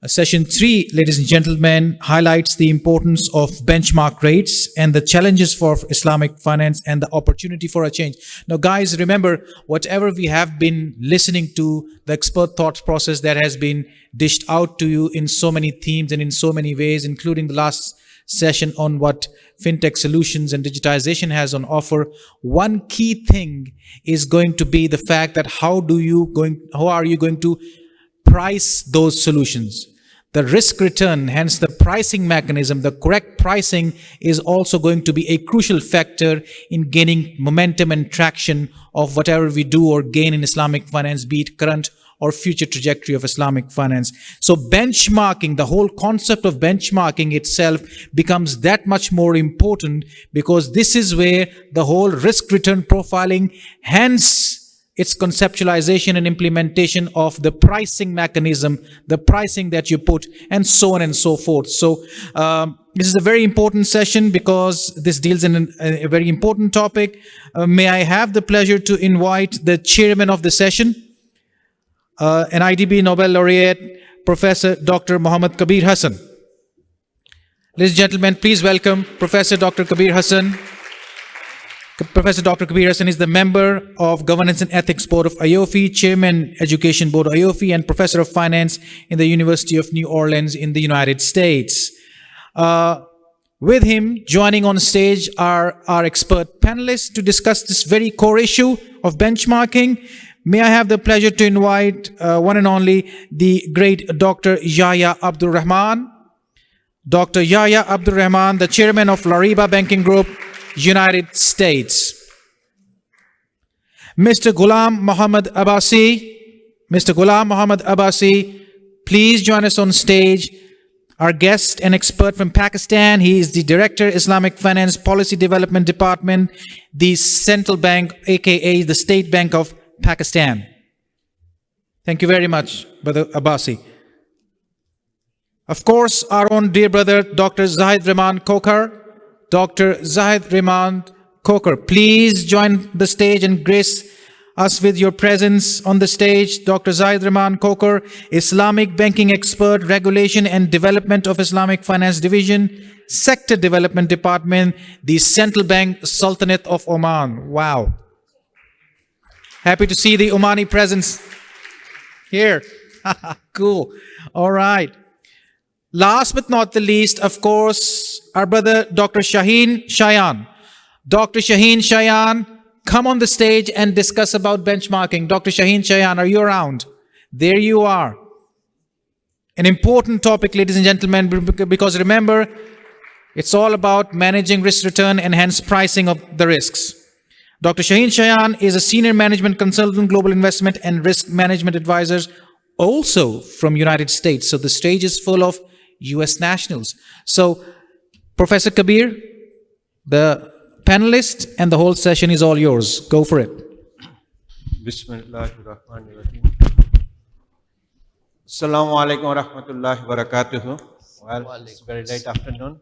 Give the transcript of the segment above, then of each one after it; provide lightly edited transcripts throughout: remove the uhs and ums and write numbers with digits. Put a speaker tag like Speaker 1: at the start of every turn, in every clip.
Speaker 1: Session 3, ladies and gentlemen, highlights the importance of benchmark rates and the challenges for Islamic finance and the opportunity for a change. Now, guys, remember, whatever we have been listening to, the expert thought process that has been dished out to you in so many themes and in so many ways, including the last session on what fintech solutions and digitization has on offer. One key thing is going to be the fact that how are you going to price those solutions? The risk return, hence the pricing mechanism, the correct pricing is also going to be a crucial factor in gaining momentum and traction of whatever we do or gain in Islamic finance, be it current or future trajectory of Islamic finance. So benchmarking, the whole concept of benchmarking itself becomes that much more important, because this is where the whole risk return profiling, hence its conceptualization and implementation of the pricing mechanism, the pricing that you put, and so on and so forth. So this is a very important session because this deals in a very important topic. May I have the pleasure to invite the chairman of the session, an IDB Nobel laureate, Professor Dr. Muhammad Kabir Hassan. Ladies and gentlemen, please welcome Professor Dr. Kabir Hassan. Professor Dr. Kabir Hassan is the member of Governance and Ethics Board of AAOIFI, Chairman Education Board of AAOIFI, and Professor of Finance in the University of New Orleans in the United States. With him, joining on stage are our expert panelists to discuss this very core issue of benchmarking. May I have the pleasure to invite one and only the great Dr. Yahya Abdul Rahman. Dr. Yahya Abdul Rahman, the Chairman of Lariba Banking Group, United States. Mr. Ghulam Muhammad Abbasi. Mr. Ghulam Muhammad Abbasi, please join us on stage. Our guest and expert from Pakistan. He is the Director, Islamic Finance Policy Development Department, the Central Bank, aka the State Bank of Pakistan. Thank you very much, Brother Abbasi. Of course, our own dear brother, Dr. Zahid Rahman Kokar. Dr. Zahid Rahman Kokar, please join the stage and grace us with your presence on the stage. Dr. Zahid Rahman Kokar, Islamic Banking Expert, Regulation and Development of Islamic Finance Division, Sector Development Department, the Central Bank Sultanate of Oman. Wow. Happy to see the Omani presence here. Cool. All right. Last but not the least, of course, our brother Dr. Shaheen Shayan. Dr. Shaheen Shayan, come on the stage and discuss about benchmarking. Dr. Shaheen Shayan, are you around? There you are. An important topic, ladies and gentlemen, because remember, it's all about managing risk return and hence pricing of the risks. Dr. Shaheen Shayan is a senior management consultant, global investment and risk management advisors, also from United States. So the stage is full of US nationals. So Professor Kabir, the panelist and the whole session is all yours. Go for it.
Speaker 2: Bismillahirrahmanirrahim. Assalamu alaikum wa rahmatullahi wa barakatuhu. Well, it's very late afternoon.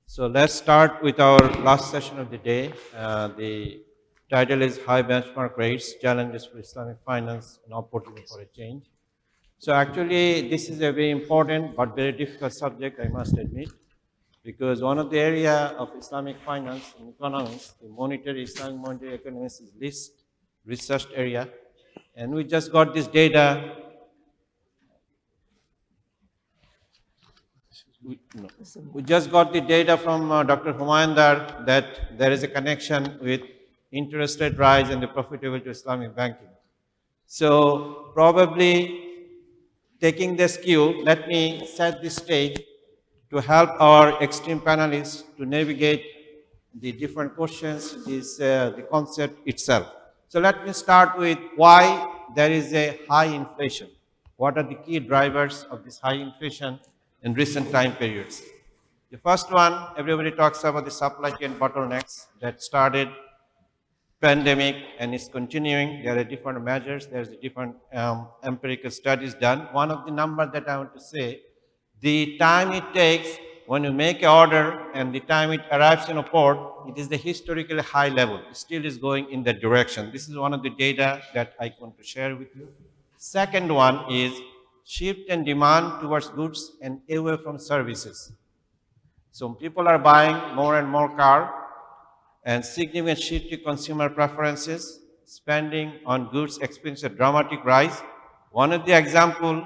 Speaker 2: So let's start with our last session of the day. The title is High Benchmark Rates, Challenges for Islamic Finance and Opportunity for a Change. So actually, this is a very important but very difficult subject, I must admit, because one of the area of Islamic finance and economics, the Islamic monetary economics is least researched area. And we just got this data. We just got the data from Dr. Humayun Dar that there is a connection with interest rate rise and the profitability of Islamic banking. So probably taking this cue, let me set the stage to help our esteemed panelists to navigate the different questions, the concept itself. So let me start with why there is a high inflation. What are the key drivers of this high inflation in recent time periods? The first one, everybody talks about the supply chain bottlenecks that started pandemic and is continuing. There are different measures, there's different empirical studies done. One of the numbers that I want to say, the time it takes when you make an order and the time it arrives in a port, it is the historically high level. It still is going in that direction. This is one of the data that I want to share with you. Second one is shift in demand towards goods and away from services. So people are buying more and more car, and significant shift to consumer preferences, spending on goods experienced a dramatic rise. One of the example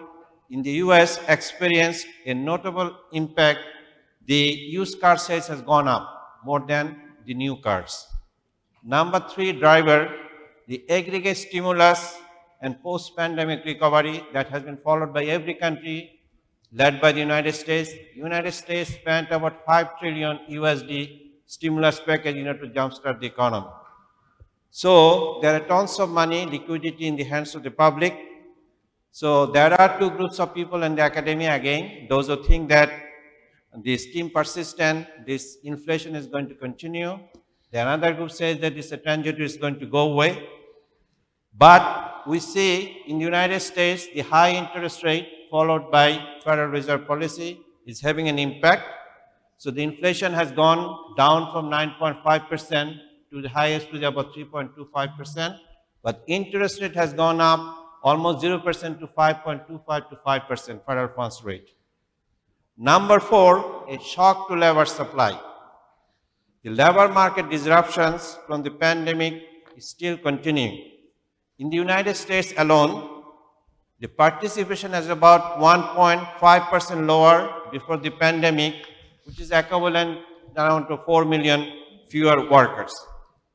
Speaker 2: in the US experienced a notable impact. The used car sales has gone up more than the new cars. Number 3 driver, the aggregate stimulus and post-pandemic recovery that has been followed by every country led by the United States. United States spent about 5 trillion USD stimulus package in order to jumpstart the economy. So there are tons of money, liquidity in the hands of the public. So there are two groups of people in the academia again, those who think that the scheme persistent, this inflation is going to continue. The another group says that this transitory is going to go away. But we see in the United States, the high interest rate followed by Federal Reserve policy is having an impact. So the inflation has gone down from 9.5% to the highest to about 3.25%. But interest rate has gone up almost 0% to 5.25 to 5% federal funds rate. Number 4, a shock to labor supply. The labor market disruptions from the pandemic is still continuing. In the United States alone, the participation is about 1.5% lower before the pandemic, which is equivalent around to 4 million fewer workers.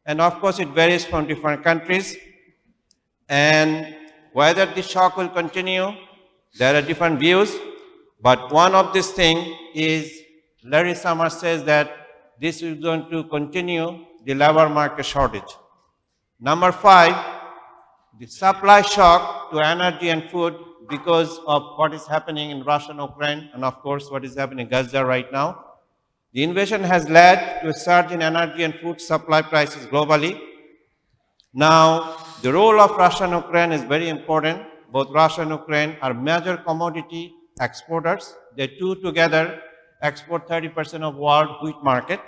Speaker 2: And of course, it varies from different countries. And whether the shock will continue, there are different views. But one of these things is, Larry Summers says that this is going to continue the labor market shortage. Number 5, the supply shock to energy and food because of what is happening in Russia and Ukraine, and of course what is happening in Gaza right now. The invasion has led to a surge in energy and food supply prices globally. Now, the role of Russia and Ukraine is very important. Both Russia and Ukraine are major commodity exporters. They two together export 30% of world wheat market.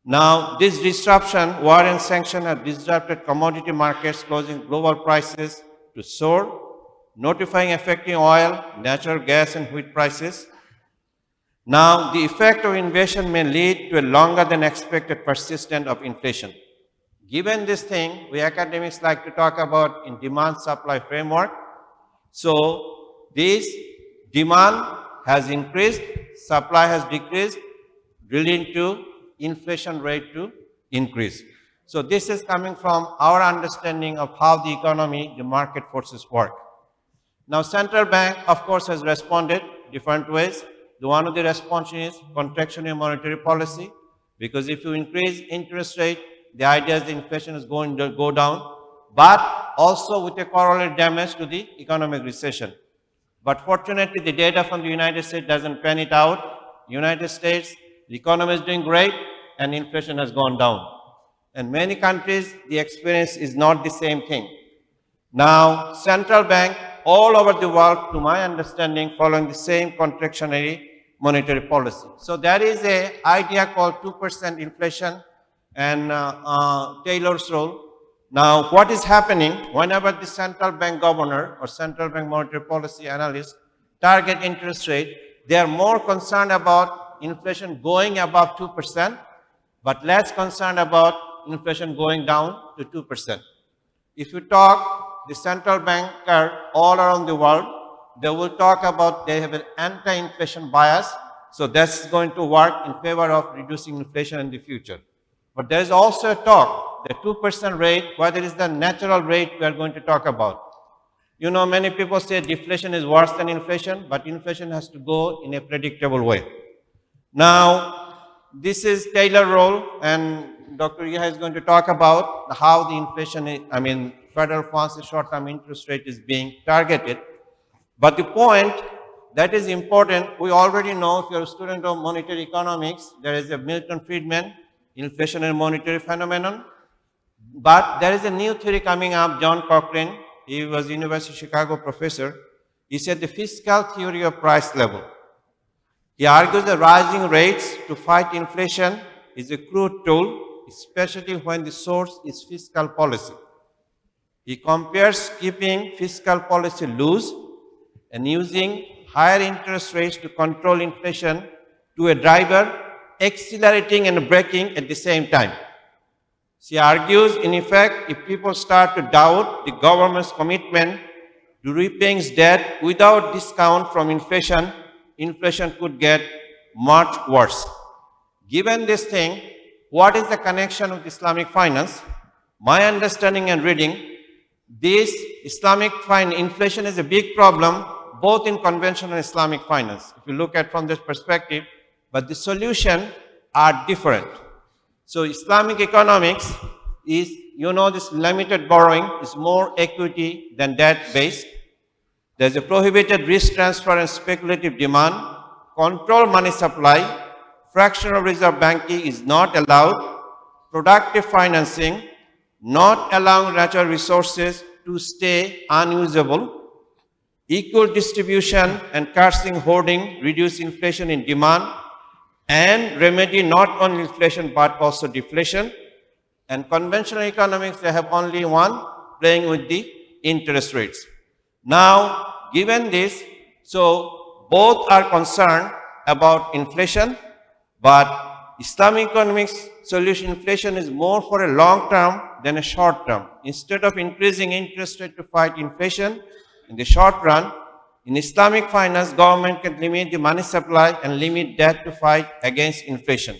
Speaker 2: Now, this disruption, war and sanction have disrupted commodity markets, causing global prices to soar, notifying affecting oil, natural gas, and wheat prices. Now, the effect of invasion may lead to a longer than expected persistence of inflation. Given this thing, we academics like to talk about in demand-supply framework. So, this demand has increased, supply has decreased, leading to inflation rate to increase. So this is coming from our understanding of how the economy, the market forces work. Now central bank, of course, has responded different ways. One of the responses is contractionary monetary policy, because if you increase interest rate, the idea is the inflation is going to go down, but also with a corollary damage to the economic recession. But fortunately, the data from the United States doesn't pan it out. United States, the economy is doing great and inflation has gone down. In many countries, the experience is not the same thing. Now, central bank all over the world, to my understanding, following the same contractionary monetary policy. So there is an idea called 2% inflation and Taylor's role. Now, what is happening whenever the central bank governor or central bank monetary policy analyst target interest rate, they are more concerned about inflation going above 2%, but less concerned about inflation going down to 2%. If you talk the central banker all around the world, they will talk about they have an anti-inflation bias, so that's going to work in favor of reducing inflation in the future. But there is also a talk, the 2% rate, whether it is the natural rate we are going to talk about. You know, many people say deflation is worse than inflation, but inflation has to go in a predictable way. Now, this is Taylor's role, and Dr. Yaha is going to talk about how the inflation, federal funds short-term interest rate is being targeted. But the point that is important, we already know, if you're a student of monetary economics, there is a Milton Friedman inflationary monetary phenomenon. But there is a new theory coming up, John Cochrane, he was University of Chicago professor. He said the fiscal theory of price level. He argues that rising rates to fight inflation is a crude tool, especially when the source is fiscal policy. He compares keeping fiscal policy loose and using higher interest rates to control inflation to a driver, accelerating and braking at the same time. She argues, in effect, if people start to doubt the government's commitment to repaying its debt without discount from inflation, inflation could get much worse. Given this thing, what is the connection with Islamic finance? My understanding and reading, this Islamic inflation is a big problem both in conventional and Islamic finance, if you look at from this perspective, but the solution are different. So Islamic economics is, this limited borrowing is more equity than debt-based. There's a prohibited risk transfer and speculative demand, control money supply, fractional reserve banking is not allowed, productive financing, not allowing natural resources to stay unusable, equal distribution and cursing hoarding, reduce inflation in demand, and remedy not only inflation but also deflation. And conventional economics, they have only one, playing with the interest rates. Now, given this, so both are concerned about inflation, but Islamic economics solution inflation is more for a long term than a short term. Instead of increasing interest rate to fight inflation, in the short run, in Islamic finance, government can limit the money supply and limit debt to fight against inflation.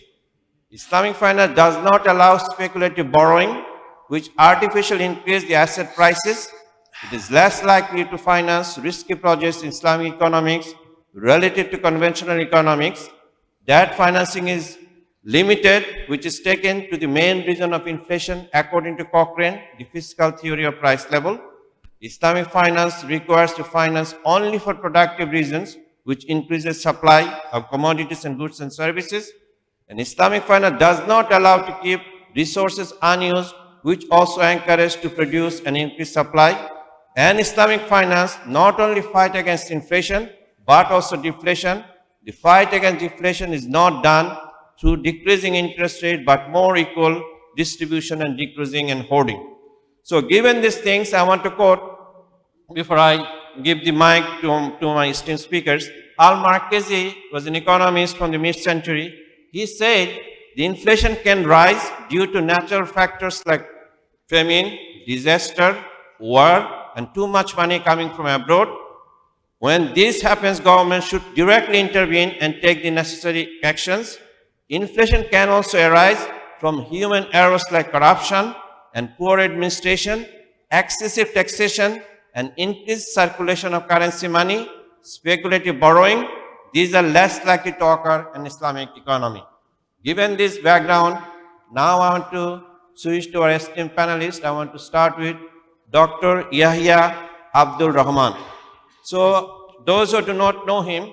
Speaker 2: Islamic finance does not allow speculative borrowing, which artificially increase the asset prices. It is less likely to finance risky projects in Islamic economics related to conventional economics. Debt financing is limited, which is taken to the main reason of inflation according to Cochrane, the fiscal theory of price level. Islamic finance requires to finance only for productive reasons, which increases supply of commodities and goods and services. And Islamic finance does not allow to keep resources unused, which also encourages to produce and increase supply. And Islamic finance not only fight against inflation, but also deflation. The fight against deflation is not done through decreasing interest rate, but more equal distribution and decreasing and hoarding. So given these things, I want to quote, before I give the mic to my esteemed speakers, Al-Markezi was an economist from the mid-century. He said the inflation can rise due to natural factors like famine, disaster, war, and too much money coming from abroad. When this happens, government should directly intervene and take the necessary actions. Inflation can also arise from human errors like corruption and poor administration, excessive taxation, and increased circulation of currency money, speculative borrowing. These are less likely to occur in Islamic economy. Given this background, now I want to switch to our esteemed panelists. I want to start with Dr. Yahya Abdul Rahman. So those who do not know him,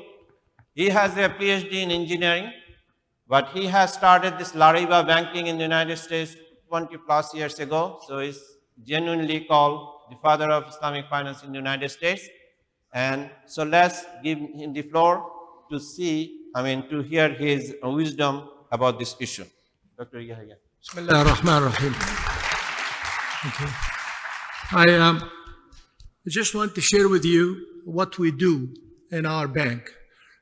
Speaker 2: he has a PhD in engineering, but he has started this Lariba banking in the United States 20 plus years ago. So he's genuinely called the father of Islamic finance in the United States. And so let's give him the floor to to hear his wisdom about this issue. Dr. Yahya.
Speaker 3: Bismillah ar-Rahman ar-Rahim. Okay. I just want to share with you what we do in our bank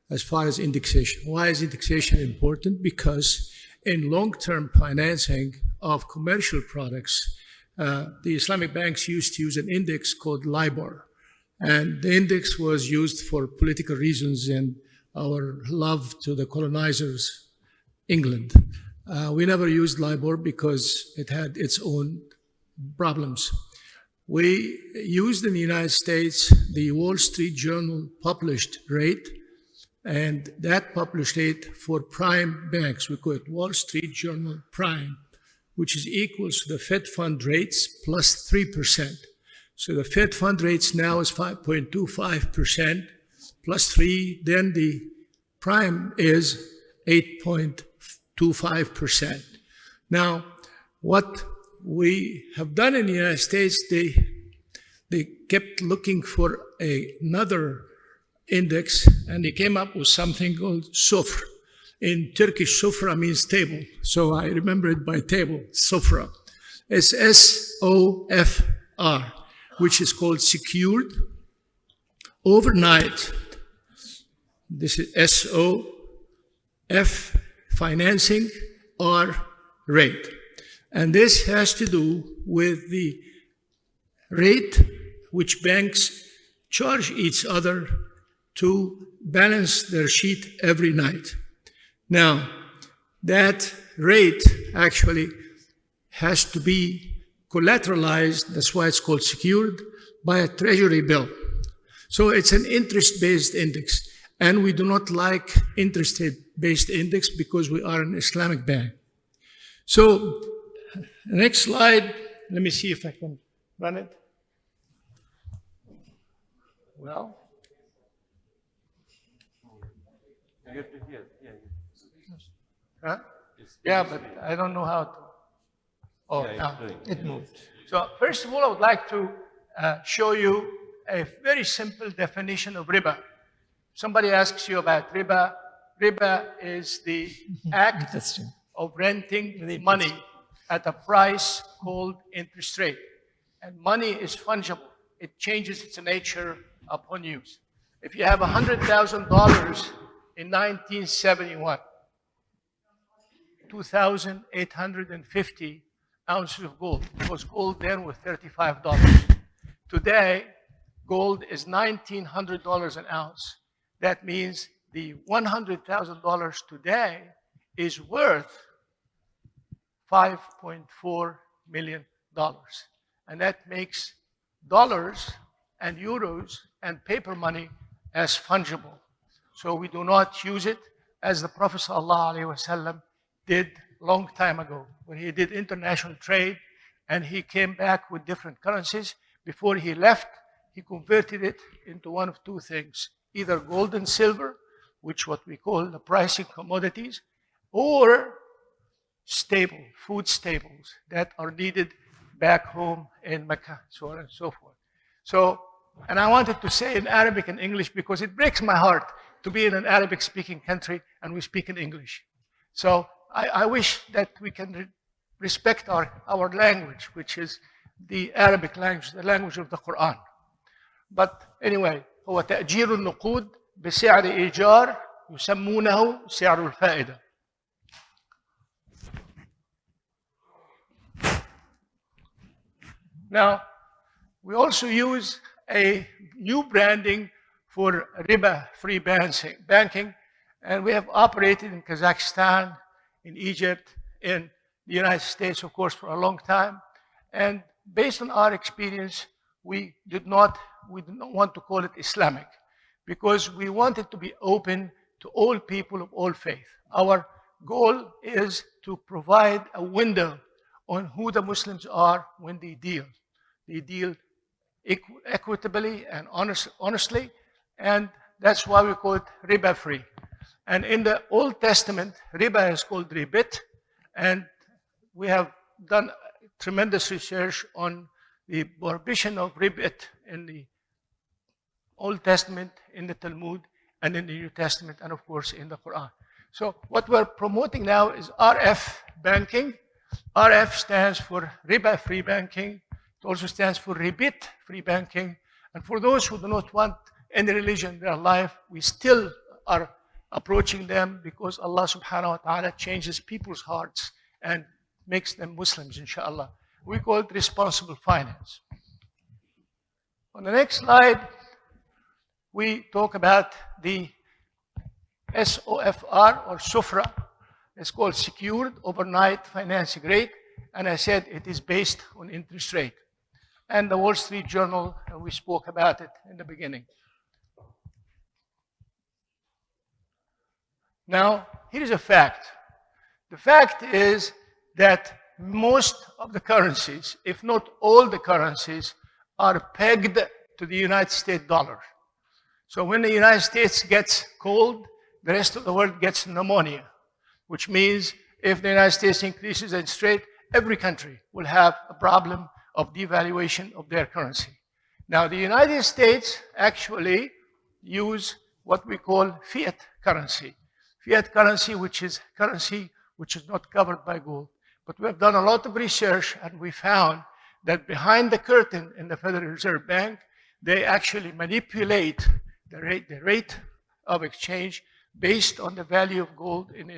Speaker 3: as far as indexation. Why is indexation important? Because in long-term financing of commercial products, the Islamic banks used to use an index called LIBOR. And the index was used for political reasons and our love to the colonizers, England. We never used LIBOR because it had its own problems. We used in the United States the Wall Street Journal published rate, and that published rate for prime banks, we call it Wall Street Journal Prime, which is equals to the Fed fund rates plus 3%. So the Fed fund rates now is 5.25% plus 3, then the prime is 8.25%. Now, what we have done in the United States, they kept looking for another index, and they came up with something called sofr. In Turkish, sofra means table, so I remember it by table, sofra. It's S-O-F-R, which is called secured overnight, this is SOF financing or rate. And this has to do with the rate which banks charge each other to balance their sheet every night. Now, that rate actually has to be collateralized, that's why it's called secured, by a treasury bill. So it's an interest-based index, and we do not like interest-based index because we are an Islamic bank. So, next slide, let me see if I can run it. Well,
Speaker 2: Good to hear.
Speaker 3: huh? Yeah, but I don't know how to. Oh,
Speaker 2: Yeah,
Speaker 3: now
Speaker 2: it's doing.
Speaker 3: it moved. So first of all, I would like to show you a very simple definition of riba. Somebody asks you about riba. Riba is the act of renting money at a price called interest rate. And money is fungible. It changes its nature upon use. If you have $100,000 in 1971, 2,850 ounces of gold, because gold then was $35. Today, gold is $1,900 an ounce. That means the $100,000 today is worth $5.4 million. And that makes dollars and euros and paper money as fungible. So we do not use it as the Prophet ﷺ did a long time ago when he did international trade and he came back with different currencies. Before he left, he converted it into one of two things, either gold and silver, which what we call the pricing commodities, or food staples that are needed back home in Mecca, so on and so forth. So, and I wanted to say in Arabic and English because it breaks my heart to be in an Arabic-speaking country and we speak in English. So I wish that we can respect our language, which is the Arabic language, the language of the Quran. But anyway, هو تأجير النقود بسعر إيجار يسمونه سعر الفائدة. Now, we also use a new branding for riba-free banking, and we have operated in Kazakhstan, in Egypt, in the United States, of course, for a long time. And based on our experience, we did not want to call it Islamic because we wanted to be open to all people of all faith. Our goal is to provide a window on who the Muslims are when they deal. They deal equitably and honestly, and that's why we call it riba-free. And in the Old Testament, riba is called ribit, and we have done tremendous research on the prohibition of ribit in the Old Testament, in the Talmud, and in the New Testament, and of course in the Quran. So what we're promoting now is RF banking. RF stands for riba-free banking. It also stands for ribit-free banking. And for those who do not want any religion in their life, we still are approaching them because Allah subhanahu wa ta'ala changes people's hearts and makes them Muslims, inshallah. We call it responsible finance. On the next slide, we talk about the SOFR or SOFRA. It's called Secured Overnight Financing Rate. And I said it is based on interest rate. And the Wall Street Journal, we spoke about it in the beginning. Now, here is a fact. The fact is that most of the currencies, if not all the currencies, are pegged to the United States dollar. So when the United States gets cold, the rest of the world gets pneumonia, which means if the United States increases its rate, every country will have a problem of devaluation of their currency. Now, the United States actually use what we call fiat currency. Fiat currency, which is currency which is not covered by gold. But we have done a lot of research and we found that behind the curtain in the Federal Reserve Bank, they actually manipulate the rate of exchange based on the value of gold in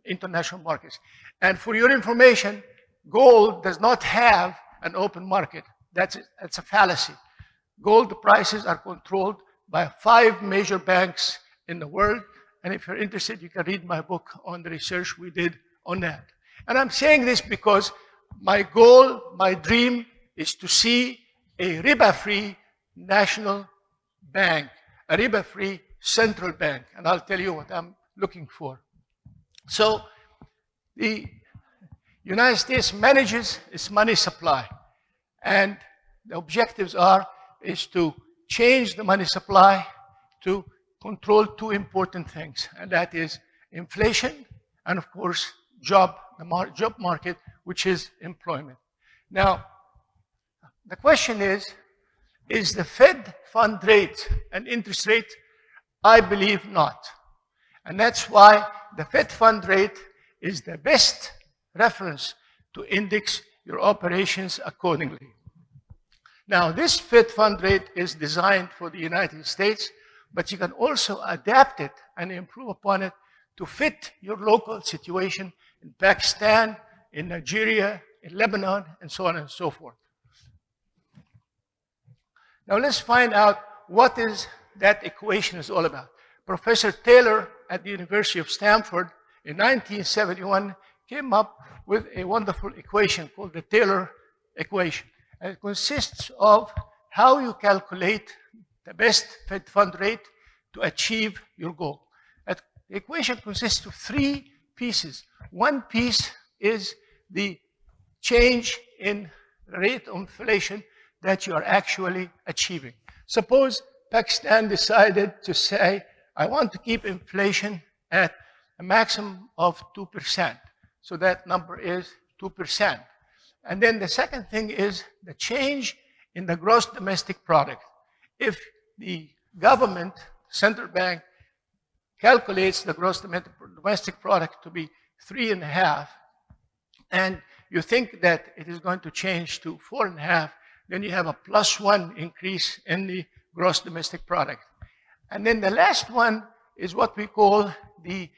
Speaker 3: international markets. And for your information, gold does not have an open market. That's a fallacy. Gold prices are controlled by 5 major banks in the world. And if you're interested, you can read my book on the research we did on that. And I'm saying this because my goal, my dream, is to see a riba-free national bank, a riba-free central bank. And I'll tell you what I'm looking for. So the United States manages its money supply. And the objectives is to change the money supply to control 2 important things. And that is inflation and, of course, job market, which is employment. Now, the question is the Fed fund rate an interest rate? I believe not. And that's why the Fed fund rate is the best reference to index your operations accordingly. Now, this Fed fund rate is designed for the United States, but you can also adapt it and improve upon it to fit your local situation in Pakistan, in Nigeria, in Lebanon, and so on and so forth. Now, let's find out what is that equation is all about. Professor Taylor at the University of Stanford in 1971 came up with a wonderful equation called the Taylor equation. And it consists of how you calculate the best Fed fund rate to achieve your goal. The equation consists of 3 pieces. One piece is the change in rate of inflation that you are actually achieving. Suppose Pakistan decided to say, I want to keep inflation at a maximum of 2%. So that number is 2%. And then the second thing is the change in the gross domestic product. If the government, central bank, calculates the gross domestic product to be 3.5, and you think that it is going to change to 4.5, then you have a +1 increase in the gross domestic product. And then the last one is what we call the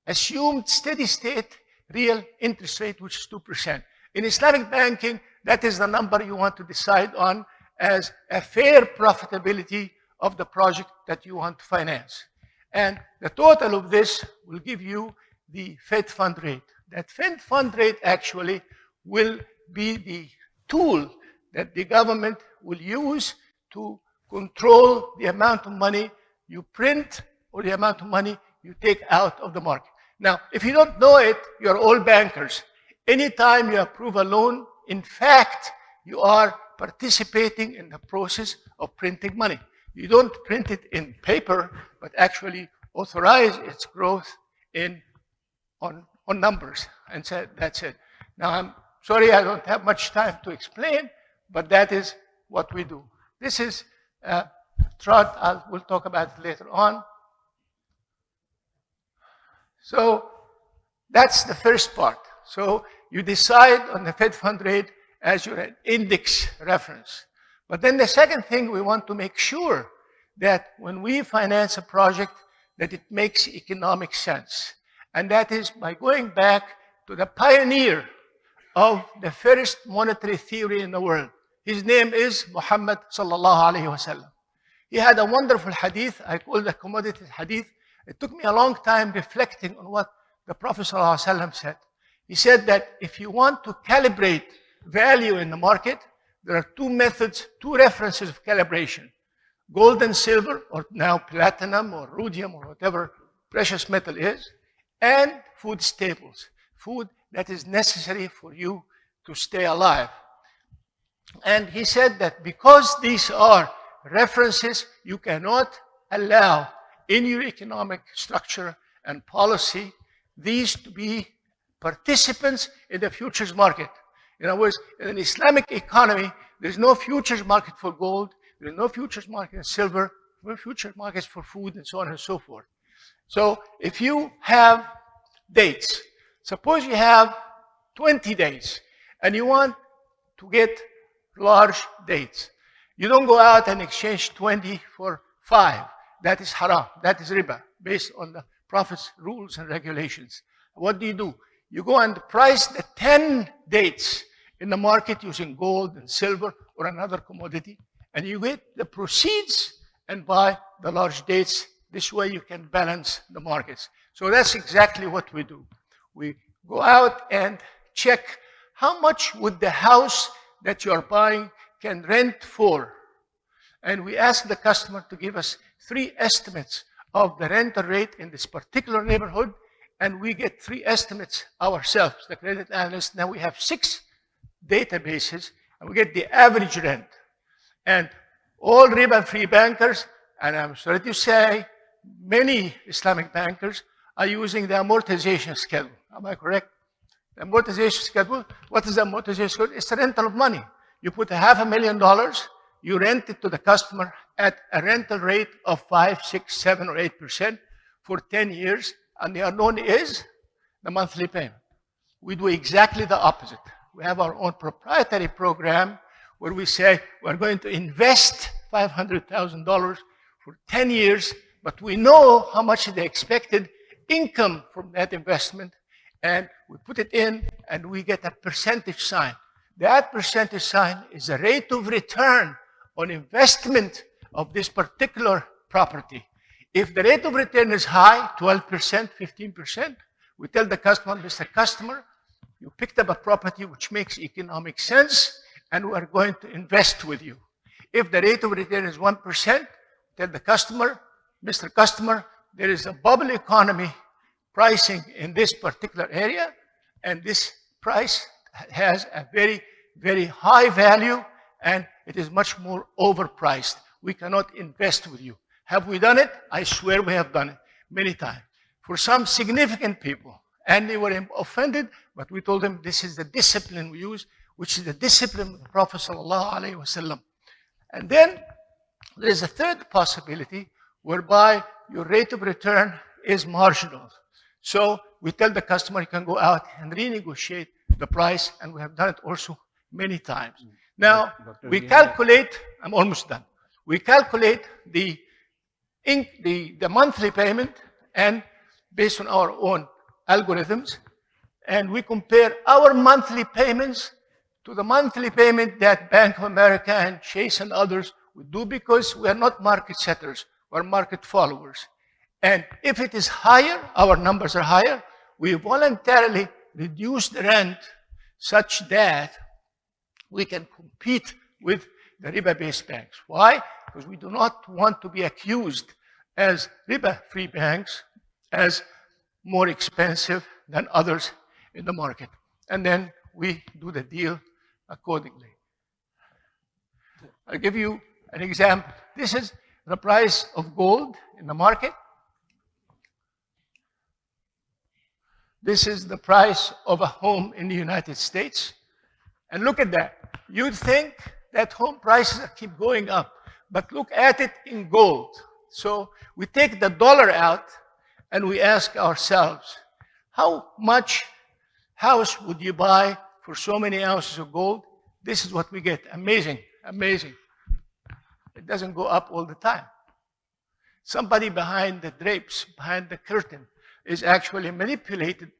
Speaker 3: assumed steady state real interest rate, which is 2%. In Islamic banking, that is the number you want to decide on as a fair profitability of the project that you want to finance. And the total of this will give you the Fed fund rate. That Fed fund rate actually will be the tool that the government will use to control the amount of money you print or the amount of money you take out of the market. Now, if you don't know it, you're all bankers. Anytime you approve a loan, in fact, you are participating in the process of printing money. You don't print it in paper, but actually authorize its growth on numbers. And so that's it. Now, I'm sorry I don't have much time to explain, but that is what we do. This is chart. We'll talk about it later on. So that's the first part. So you decide on the Fed fund rate as your index reference. But then the second thing, we want to make sure that when we finance a project, that it makes economic sense. And that is by going back to the pioneer of the first monetary theory in the world. His name is Muhammad sallallahu alayhi wa sallam. He had a wonderful hadith. I call it a commodity hadith. It took me a long time reflecting on what the Prophet sallallahu alayhi wa sallam said. He said that if you want to calibrate value in the market, there are 2 methods, 2 references of calibration. Gold and silver, or now platinum or rhodium or whatever precious metal is, and food staples, food that is necessary for you to stay alive. And he said that because these are references, you cannot allow in your economic structure and policy these to be participants in the futures market. In other words, in an Islamic economy, there's no futures market for gold, there's no futures market in silver, no futures markets for food, and so on and so forth. So if you have dates, suppose you have 20 dates, and you want to get large dates. You don't go out and exchange 20 for 5. That is haram. That is riba, based on the Prophet's rules and regulations. What do? You go and price the 10 dates in the market using gold and silver or another commodity, and you get the proceeds and buy the large dates. This way you can balance the markets. So that's exactly what we do. We go out and check how much would the house that you are buying can rent for. And we ask the customer to give us 3 estimates of the rental rate in this particular neighborhood, and we get 3 estimates ourselves, the credit analyst. Now we have 6 databases, and we get the average rent. And all riba-free bankers, and I'm sorry to say, many Islamic bankers are using the amortization schedule. Am I correct? The amortization schedule, what is the amortization schedule? It's the rental of money. You put $500,000, you rent it to the customer at a rental rate of 5, 6, 7, or 8% for 10 years, and the unknown is the monthly payment. We do exactly the opposite. We have our own proprietary program where we say we're going to invest $500,000 for 10 years, but we know how much is the expected income from that investment, and we put it in, and we get a percentage sign. That percentage sign is the rate of return on investment of this particular property. If the rate of return is high, 12%, 15%, we tell the customer, Mr. Customer, you picked up a property which makes economic sense, and we are going to invest with you. If the rate of return is 1%, tell the customer, Mr. Customer, there is a bubble economy pricing in this particular area, and this price has a very, very high value, and it is much more overpriced. We cannot invest with you. Have we done it? I swear we have done it many times. For some significant people, and they were offended, but we told them this is the discipline we use, which is the discipline of the Prophet ﷺ. And then there is a third possibility whereby your rate of return is marginal. So we tell the customer you can go out and renegotiate the price, and we have done it also many times. Now, we calculate, I'm almost done. We calculate the monthly payment, and based on our own algorithms, and we compare our monthly payments to the monthly payment that Bank of America and Chase and others would do, because we are not market setters, we're market followers. And if it is higher, our numbers are higher, we voluntarily reduce the rent such that we can compete with the riba-based banks. Why? Because we do not want to be accused as riba-free banks as more expensive than others in the market. And then we do the deal accordingly. I'll give you an example. This is the price of gold in the market. This is the price of a home in the United States. And look at that. You'd think that home prices keep going up, but look at it in gold. So we take the dollar out and we ask ourselves, how much house would you buy for so many ounces of gold? This is what we get. Amazing, amazing. It doesn't go up all the time. Somebody behind the drapes, behind the curtain, is actually manipulated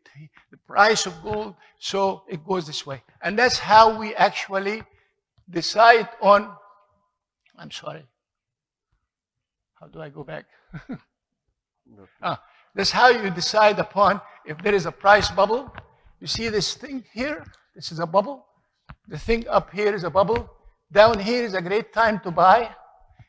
Speaker 3: the price of gold so it goes this way. And that's how we actually decide on, I'm sorry, how do I go back? That's how you decide upon if there is a price bubble. You see this thing here? This is a bubble. The thing up here is a bubble. Down here is a great time to buy.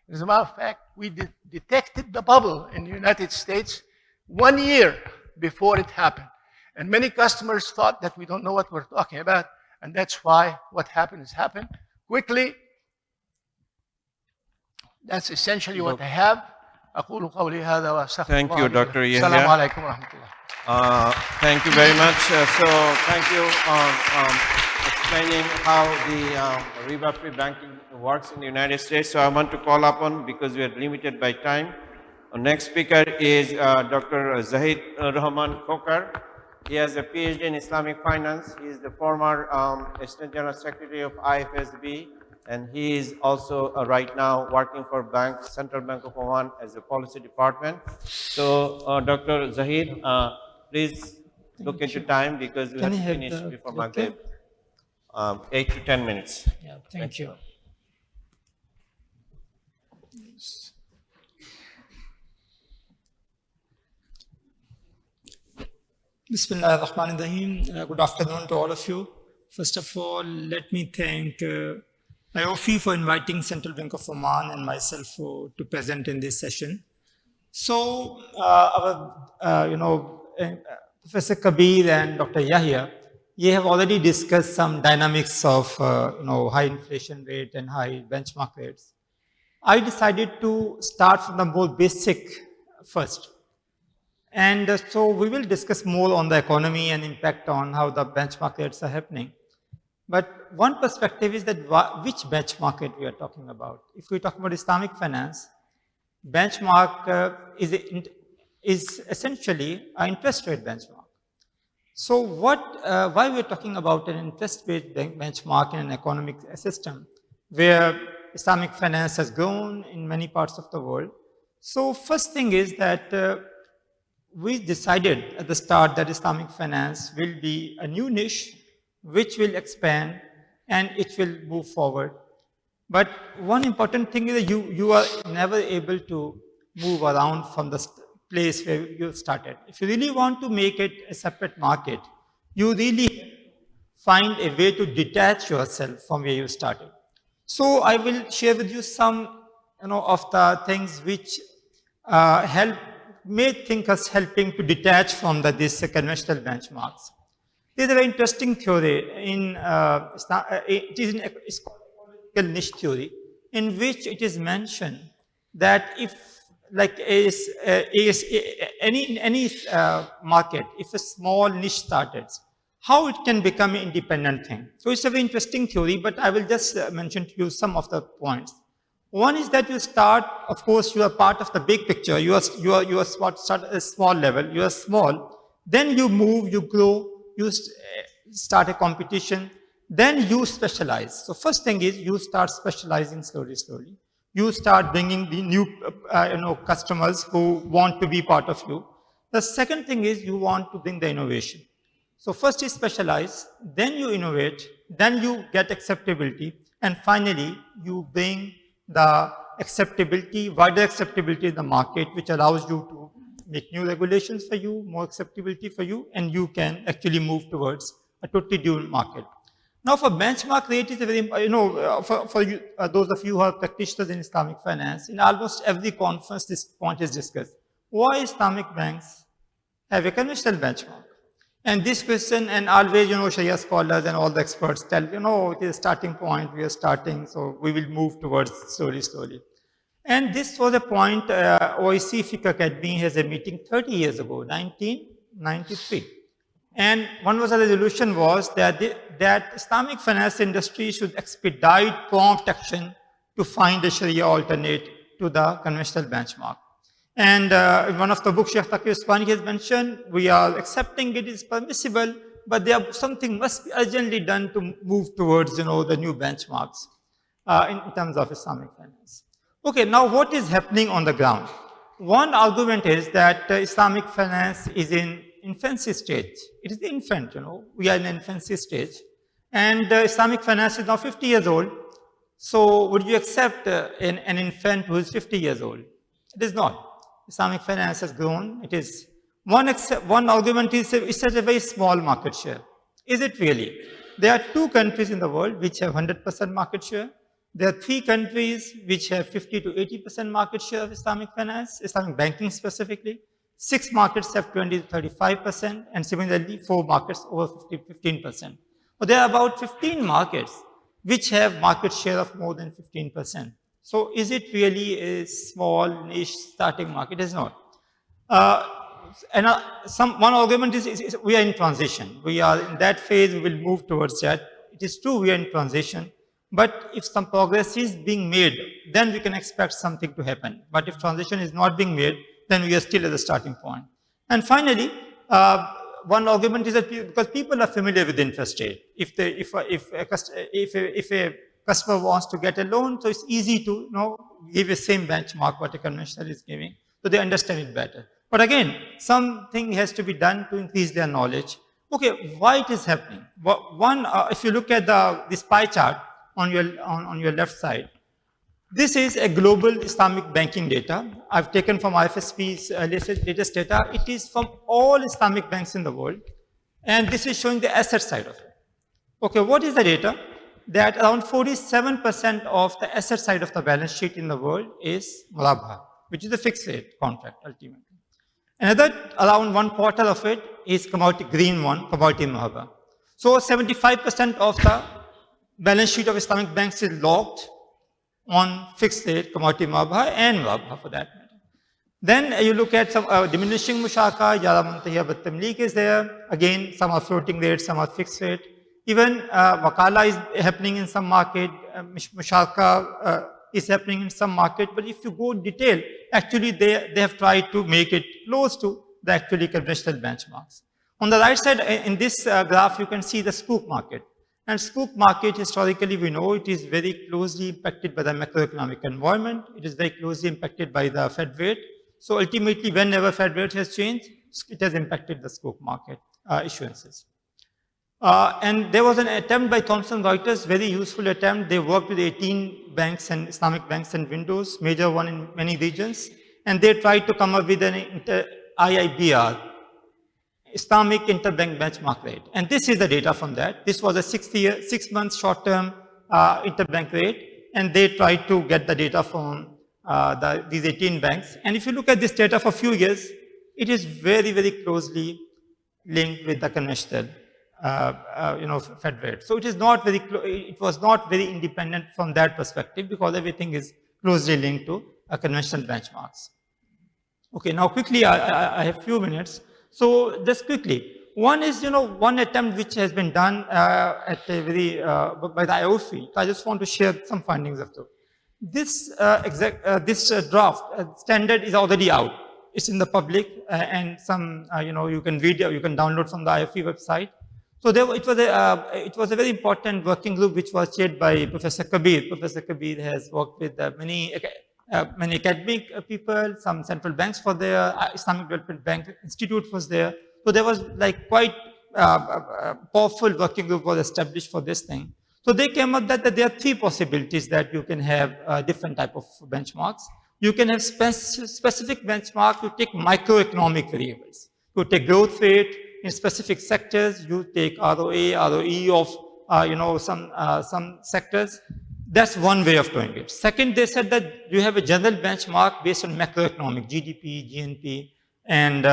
Speaker 3: As a matter of fact, we detected the bubble in the United States 1 year before it happened. And many customers thought that we don't know what we're talking about, and that's why what happened has happened. Quickly, that's essentially what I have.
Speaker 2: Thank you, Dr. Yahya. Thank you very much. So thank you explaining how the riba-free banking works in the United States. So I want to call upon, because we are limited by time, our next speaker is Dr. Zahid Rahman Khokar. He has a PhD in Islamic finance. He is the former Assistant General Secretary of IFSB and he is also right now working for Central Bank of Oman as a policy department. So, Dr. Zahid, please look into time because we have to finish before Maghrib. 8 to 10 minutes.
Speaker 1: Yeah, thank you.
Speaker 4: Bismillah ar-Rahman ar-Rahim. Good afternoon to all of you. First of all, let me thank AAOIFI for inviting Central Bank of Oman and myself to present in this session. So, Professor Kabir and Dr. Yahya, you have already discussed some dynamics of high inflation rate and high benchmark rates. I decided to start from the more basic first. And so we will discuss more on the economy and impact on how the benchmark rates are happening. But one perspective is that which benchmark rate we are talking about. If we talk about Islamic finance, benchmark is essentially an interest rate benchmark. So why we are talking about an interest rate benchmark in an economic system where Islamic finance has grown in many parts of the world? So first thing is that we decided at the start that Islamic finance will be a new niche which will expand and it will move forward. But one important thing is that you are never able to move around from the place where you started. If you really want to make it a separate market, you really find a way to detach yourself from where you started. So I will share with you some of the things which may think us helping to detach from these conventional benchmarks. There's a very interesting theory it is an niche theory in which it is mentioned that if any market, if a small niche started, how it can become an independent thing. So it's a very interesting theory, but I will just mention to you some of the points. One is that you start, of course, you are part of the big picture. You start at a small level. You are small. Then you move, you grow, you start a competition. Then you specialize. So first thing is you start specializing slowly. You start bringing the new customers who want to be part of you. The second thing is you want to bring the innovation. So first is specialize, then you innovate, then you get acceptability, and finally you bring the acceptability, wider acceptability in the market, which allows you to make new regulations for you, more acceptability for you, and you can actually move towards a totally new market. Now, for benchmark rate is a very, for you, those of you who are practitioners in Islamic finance, in almost every conference this point is discussed. Why Islamic banks have a conventional benchmark? And this question, and always, Sharia scholars and all the experts tell, it is a starting point, we are starting, so we will move towards slowly. And this was a point, AAOIFI Academy has a meeting 30 years ago, 1993. And one was the resolution was that Islamic finance industry should expedite prompt action to find a Sharia alternate to the conventional benchmark. And in one of the books, Sheikh Taqi Usmani has mentioned, we are accepting it is permissible, but something must be urgently done to move towards, the new benchmarks in terms of Islamic finance. Okay, now what is happening on the ground? One argument is that Islamic finance is in infancy stage. It is the infant, we are in infancy stage. And Islamic finance is now 50 years old. So would you accept an infant who is 50 years old? It is not. Islamic finance has grown. It is one argument is it's at a very small market share. Is it really? There are 2 countries in the world which have 100% market share. There are 3 countries which have 50 to 80% market share of Islamic finance, Islamic banking specifically. 6 markets have 20 to 35%, and similarly 4 markets over 15%. But there are about 15 markets which have market share of more than 15%. So is it really a small niche starting market? It is not. One argument is we are in transition. We are in that phase, we will move towards that. It is true we are in transition, but if some progress is being made, then we can expect something to happen. But if transition is not being made, then we are still at the starting point. And finally, one argument is that because people are familiar with interest rate. If a customer wants to get a loan, so it's easy to give the same benchmark what a conventional is giving, so they understand it better. But again, something has to be done to increase their knowledge. Okay, why it is happening? One, if you look at this pie chart on your left side, this is a global Islamic banking data. I've taken from IFSP's latest data. It is from all Islamic banks in the world. And this is showing the asset side of it. Okay, what is the data? That around 47% of the asset side of the balance sheet in the world is murabha, which is a fixed rate contract ultimately. Another, around 1/4 of it is commodity, green one, commodity murabha. So 75% of the balance sheet of Islamic banks is locked on fixed rate, commodity murabha and murabha for that matter. Then you look at some diminishing mushaka, Yara Muntahiya Battamlik is there. Again, some are floating rate, some are fixed rate. Even wakala is happening in some market, mushaka is happening in some market. But if you go detail, actually they have tried to make it close to the actually conventional benchmarks. On the right side, in this graph, you can see the spook market. And spook market, historically, we know it is very closely impacted by the macroeconomic environment. It is very closely impacted by the Fed rate. So ultimately, whenever Fed rate has changed, it has impacted the spook market issuances. And there was an attempt by Thomson Reuters, very useful attempt. They worked with 18 banks and Islamic banks and windows, major one in many regions. And they tried to come up with an IIBR, Islamic Interbank Benchmark Rate. And this is the data from that. This was a 6-month short-term interbank rate. And they tried to get the data from these 18 banks. And if you look at this data for a few years, it is very, very closely linked with the conventional Fed rate. So it is not very, it was not very independent from that perspective because everything is closely linked to conventional benchmarks. Okay, now quickly, I have few minutes. So just quickly, one is, one attempt which has been done at a very, by the AAOIFI. I just want to share some findings of this. This draft standard is already out. It's in the public and some, you can download from the AAOIFI website. So it was a very important working group which was chaired by Professor Kabir. Professor Kabir has worked with many academic people, some central banks for their Islamic Development Bank Institute was there. So there was like quite powerful working group was established for this thing. So they came up that there are 3 possibilities that you can have different type of benchmarks. You can have specific benchmark, you take microeconomic variables. You take growth rate in specific sectors, you take ROA, ROE of some sectors. That's one way of doing it. Second, they said that you have a general benchmark based on macroeconomic, GDP, GNP, and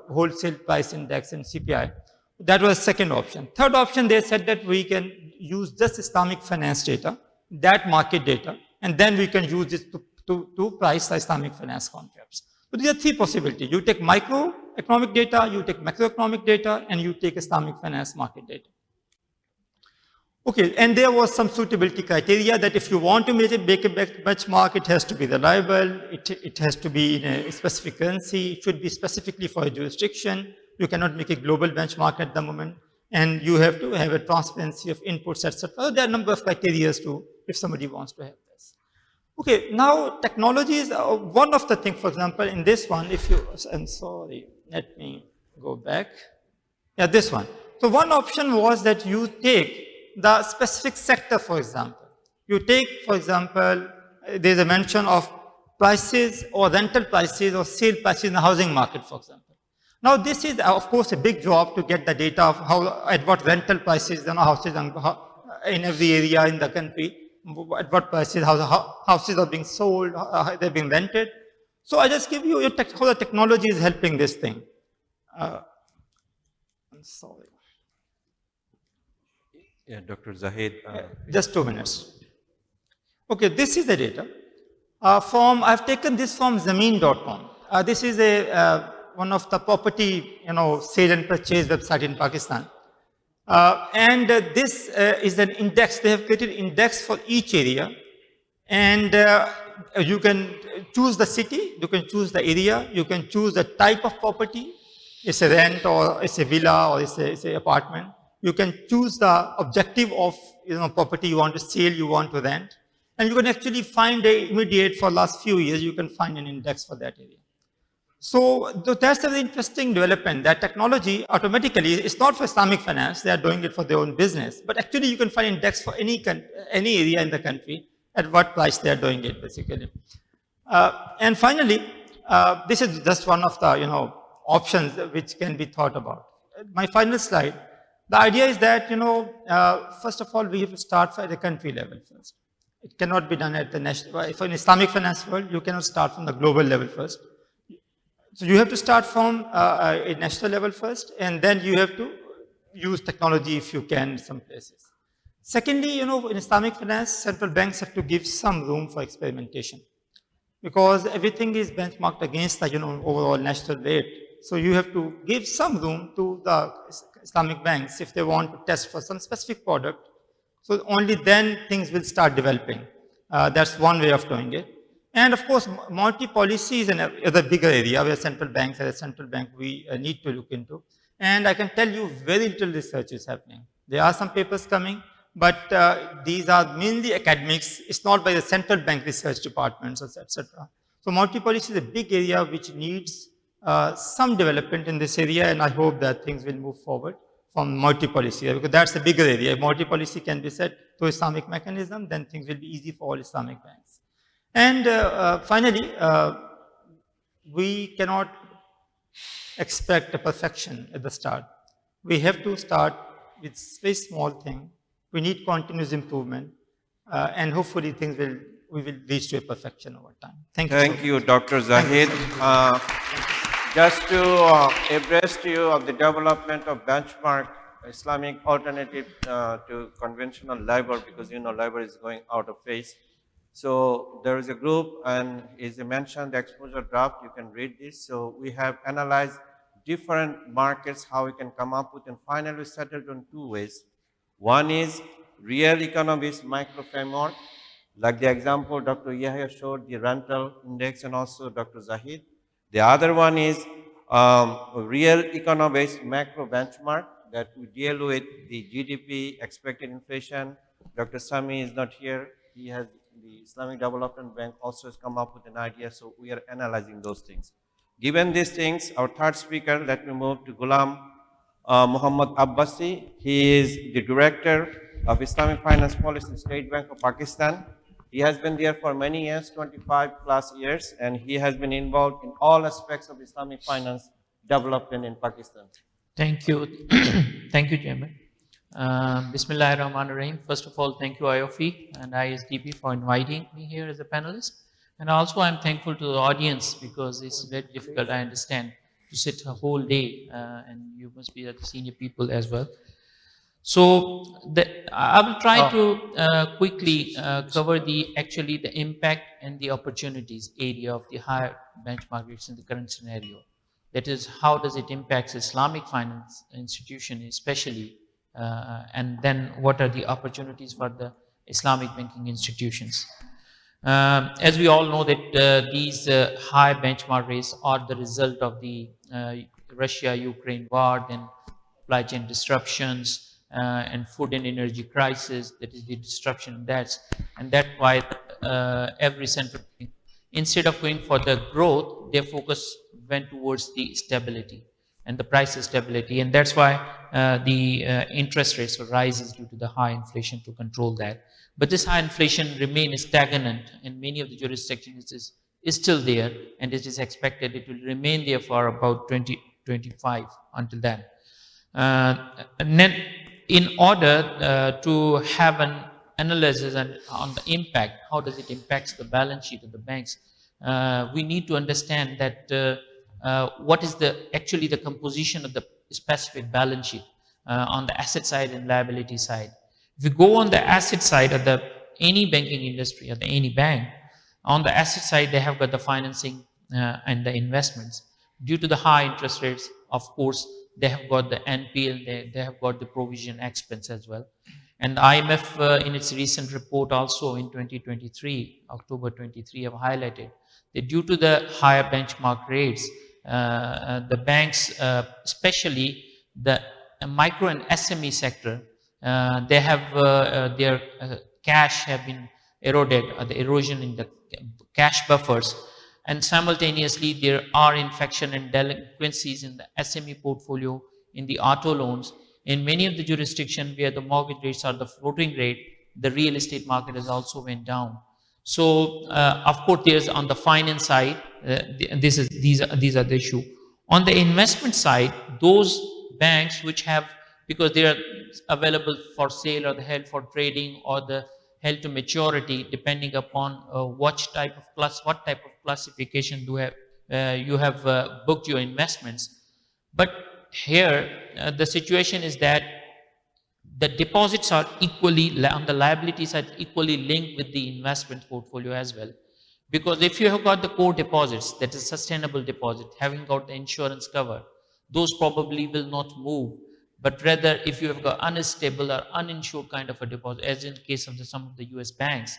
Speaker 4: wholesale price index and CPI. That was second option. Third option, they said that we can use just Islamic finance data, that market data, and then we can use this to price the Islamic finance contracts. So these are 3 possibilities. You take microeconomic data, you take macroeconomic data, and you take Islamic finance market data. Okay, and there was some suitability criteria that if you want to make a benchmark, it has to be reliable, it has to be in a specific currency, it should be specifically for a jurisdiction. You cannot make a global benchmark at the moment, and you have to have a transparency of inputs, etc. There are a number of criteria too, if somebody wants to have this. Okay, now technology is one of the things, for example, in this one, I'm sorry, let me go back. Yeah, this one. So one option was that you take the specific sector, for example. You take, for example, there's a mention of prices or rental prices or sale prices in the housing market, for example. Now this is, of course, a big job to get the data of at what rental prices, houses in every area in the country, at what prices houses are being sold, they're being rented. So I just give you how the technology is helping this thing. I'm sorry.
Speaker 2: Yeah, Dr. Zahid.
Speaker 4: Just 2 minutes. Okay, this is the data. I've taken this from Zameen.com. This is one of the property, sale and purchase website in Pakistan. And this is an index. They have created index for each area. And you can choose the city, you can choose the area, you can choose the type of property. It's a rent or it's a villa or it's an apartment. You can choose the objective of property you want to sell, you want to rent, and you can actually find a immediate for last few years, you can find an index for that area. So that's a very interesting development. That technology automatically, it's not for Islamic finance, they are doing it for their own business, but actually you can find index for any area in the country at what price they are doing it, basically. And finally, this is just one of the options which can be thought about. My final slide. The idea is that first of all we have to start at the country level first. It cannot be done at the national. For an Islamic finance world, you cannot start from the global level first. So you have to start from a national level first, and then you have to use technology if you can in some places. Secondly, in Islamic finance, central banks have to give some room for experimentation, because everything is benchmarked against the overall national rate. So you have to give some room to the Islamic banks if they want to test for some specific product. So only then things will start developing. That's one way of doing it. And of course, monetary policy is another bigger area where central banks, as a central bank, we need to look into. And I can tell you very little research is happening. There are some papers coming, but these are mainly academics. It's not by the central bank research departments, etc. So monetary policy is a big area which needs some development in this area, and I hope that things will move forward from monetary policy, because that's a bigger area. If monetary policy can be set through Islamic mechanism, then things will be easy for all Islamic banks. And finally, we cannot expect a perfection at the start. We have to start with very small thing. We need continuous improvement, and hopefully we will reach to a perfection over time. Thank you.
Speaker 2: Thank you, Dr. Zahid. Just to abreast you of the development of benchmark Islamic alternative to conventional LIBOR, because LIBOR is going out of phase. So there is a group, and as you mentioned, the exposure draft, you can read this. So we have analyzed different markets, how we can come up with, and finally settled on two ways. One is real economics micro framework, like the example Dr. Yahya showed, the rental index, and also Dr. Zahid. The other one is real economics macro benchmark, that we deal with the GDP, expected inflation. Dr. Sami is not here. He has the Islamic Development Bank also has come up with an idea, so we are analyzing those things. Given these things, our third speaker, let me move to Ghulam Muhammad Abbasi. He is the Director of Islamic Finance Policy, State Bank of Pakistan. He has been there for many years, 25 plus years, and he has been involved in all aspects of Islamic finance development in Pakistan.
Speaker 5: Thank you. Thank you, Chairman. Bismillahirrahmanirrahim. First of all, thank you IOFI and ISDB for inviting me here as a panelist. And also I'm thankful to the audience, because it's very difficult, I understand, to sit a whole day, and you must be the senior people as well. So I will try to quickly cover the impact and the opportunities area of the higher benchmark rates in the current scenario. That is, how does it impact Islamic finance institution especially, and then what are the opportunities for the Islamic banking institutions. As we all know that these high benchmark rates are the result of the Russia-Ukraine war, then supply chain disruptions, and food and energy crisis, that is the disruption in that. And that's why every central bank, instead of going for the growth, their focus went towards the stability and the price stability. And that's why the interest rates rises due to the high inflation to control that. But this high inflation remains stagnant in many of the jurisdictions. Is still there, and it is expected it will remain there for about 2025 until then. And then in order to have an analysis on the impact, how does it impact the balance sheet of the banks, we need to understand that what is actually the composition of the specific balance sheet on the asset side and liability side. If you go on the asset side of any banking industry or any bank, on the asset side they have got the financing and the investments. Due to the high interest rates, of course, they have got the NPL, they have got the provision expense as well. And the IMF in its recent report also in 2023, October 23, have highlighted that due to the higher benchmark rates, the banks, especially the micro and SME sector, they have their cash have been eroded, the erosion in the cash buffers, and simultaneously there are infection and delinquencies in the SME portfolio, in the auto loans. In many of the jurisdictions where the mortgage rates are the floating rate, the real estate market has also went down. So of course, there's on the finance side, these are the issue. On the investment side, those banks which have, because they are available for sale or the held for trading or the held to maturity, depending upon what type of classification you have booked your investments. But here the situation is that the deposits are equally on the liability side, equally linked with the investment portfolio as well. Because if you have got the core deposits, that is sustainable deposit, having got the insurance cover, those probably will not move. But rather, if you have got unstable or uninsured kind of a deposit, as in case of some of the US banks,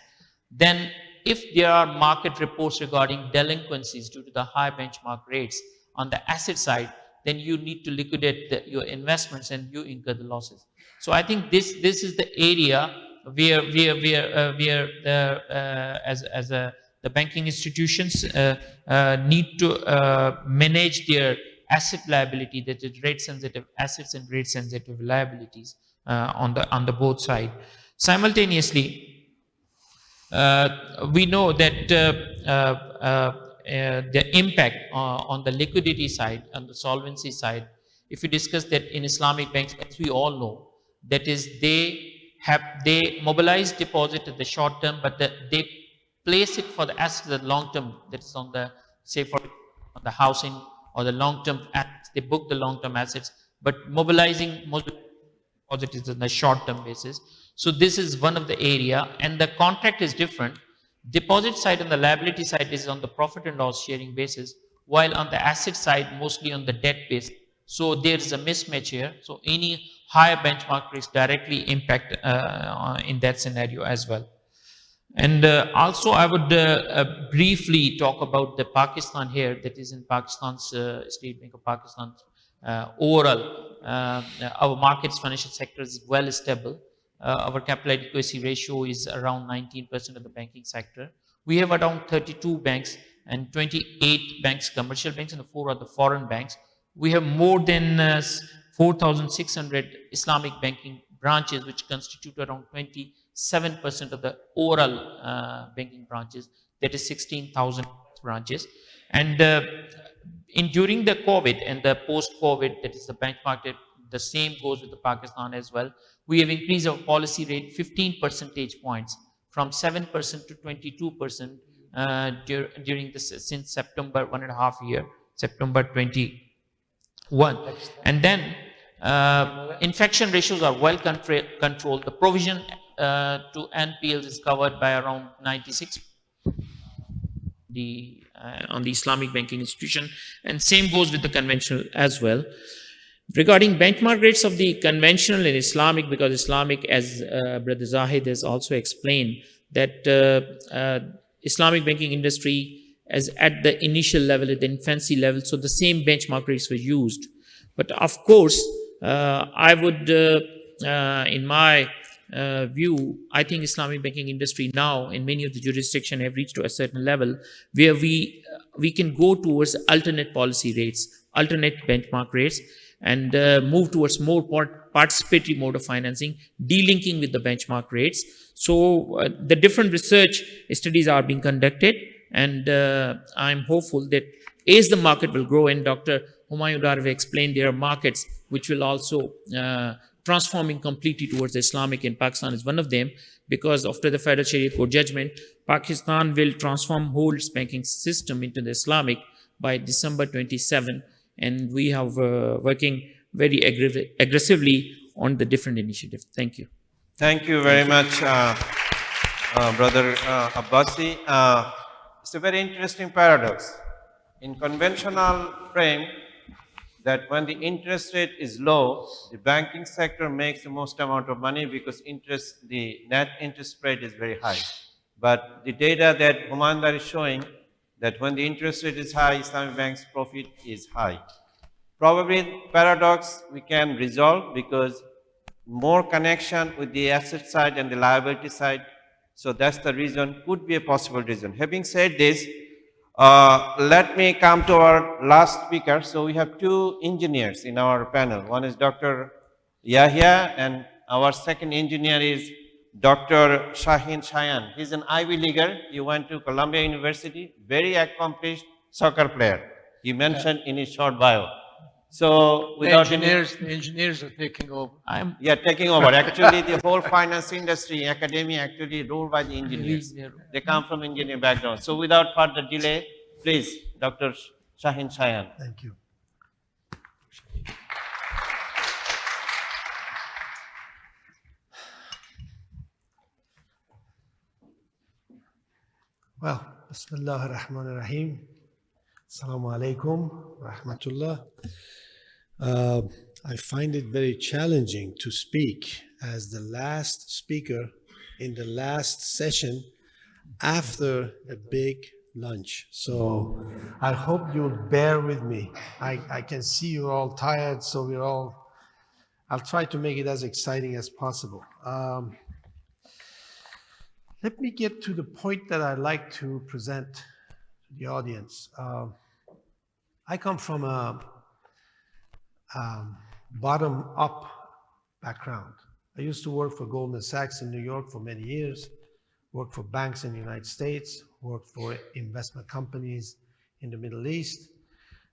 Speaker 5: then if there are market reports regarding delinquencies due to the high benchmark rates on the asset side, then you need to liquidate your investments and you incur the losses. So I think this is the area where the banking institutions need to manage their asset liability, that is rate sensitive assets and rate sensitive liabilities on the both side. Simultaneously, we know that the impact on the liquidity side, on the solvency side, if we discuss that in Islamic banks, as we all know, that is they mobilize deposit at the short term, but they place it for the assets at the long term, that is on the, say for on the housing or the long term assets, they book the long term assets, but mobilizing deposit is on the short term basis. So this is one of the area, and the contract is different. Deposit side and the liability side is on the profit and loss sharing basis, while on the asset side, mostly on the debt base. So there is a mismatch here. So any higher benchmark risk directly impact in that scenario as well. And also I would briefly talk about the Pakistan here, that is in Pakistan's State Bank of Pakistan. Overall, our markets financial sector is well stable. Our capital adequacy ratio is around 19% of the banking sector. We have around 32 banks and 28 banks, commercial banks, and 4 are the foreign banks. We have more than 4,600 Islamic banking branches, which constitute around 27% of the overall banking branches. That is 16,000 branches. And during the COVID and the post-COVID, that is the benchmark, the same goes with the Pakistan as well. We have increased our policy rate 15 percentage points from 7% to 22% during this since September 1.5 year, September 21. And then infection ratios are well controlled. The provision to NPLs is covered by around 96 on the Islamic banking institution, and same goes with the conventional as well. Regarding benchmark rates of the conventional and Islamic, because Islamic, as Brother Zahid has also explained, that Islamic banking industry is at the initial level, at the infancy level, so the same benchmark rates were used. But of course, I would, in my view, I think Islamic banking industry now in many of the jurisdictions have reached to a certain level where we can go towards alternate policy rates, alternate benchmark rates, and move towards more participatory mode of financing, delinking with the benchmark rates. So the different research studies are being conducted, and I'm hopeful that as the market will grow, and Dr. Humayun Darve explained there are markets which will also transforming completely towards Islamic, and Pakistan is one of them, because after the Federal Sharia Court judgment, Pakistan will transform whole its banking system into the Islamic by December 27. And we are working very aggressively on the different initiatives. Thank you.
Speaker 2: Thank you very much, Brother Abbasi. It's a very interesting paradox. In conventional frame, that when the interest rate is low, the banking sector makes the most amount of money because the net interest rate is very high. But the data that Humandar is showing, that when the interest rate is high, Islamic banks' profit is high. Probably paradox we can resolve because more connection with the asset side and the liability side. So that's the reason, could be a possible reason. Having said this, let me come to our last speaker. So we have two engineers in our panel. One is Dr. Yahya, and our second engineer is Dr. Shahin Shayan. He's an Ivy Leaguer. He went to Columbia University, very accomplished soccer player. He mentioned in his short bio. So
Speaker 3: The
Speaker 2: without
Speaker 3: engineers are taking over.
Speaker 2: yeah, taking over. Actually, the whole finance industry, academia, actually ruled by the engineers. They come from engineering background. So without further delay, please, Dr. Shahin Shayan.
Speaker 6: Thank you. Well, Bismillah ar-Rahman ar-Rahim. Assalamu alaikum wa rahmatullah. I find it very challenging to speak as the last speaker in the last session after a big lunch. So I hope you'll bear with me. I can see you're all tired, so I'll try to make it as exciting as possible. Let me get to the point that I'd like to present to the audience. I come from a bottom-up background. I used to work for Goldman Sachs in New York for many years, worked for banks in the United States, worked for investment companies in the Middle East.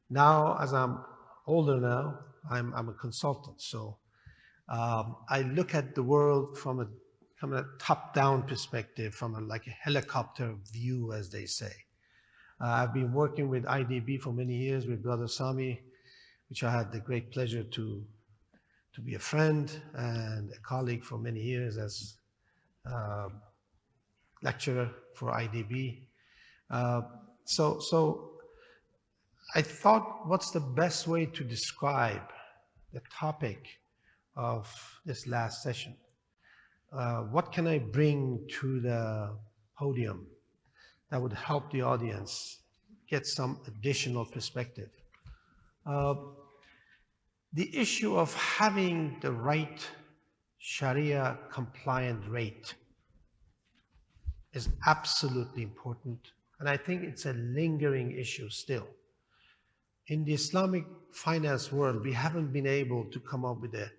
Speaker 6: Now, as I'm older now, I'm a consultant. So I look at the world from a top-down perspective, from like a helicopter view, as they say. I've been working with IDB for many years with Brother Sami, which I had the great pleasure to be a friend and a colleague for many years as lecturer for IDB. So I thought, what's the best way to describe the topic of this last session? What can I bring to the podium that would help the audience get some additional perspective? The issue of having the right Sharia compliant rate is absolutely important, and I think it's a lingering issue still. In the Islamic finance world, we haven't been able to come up with an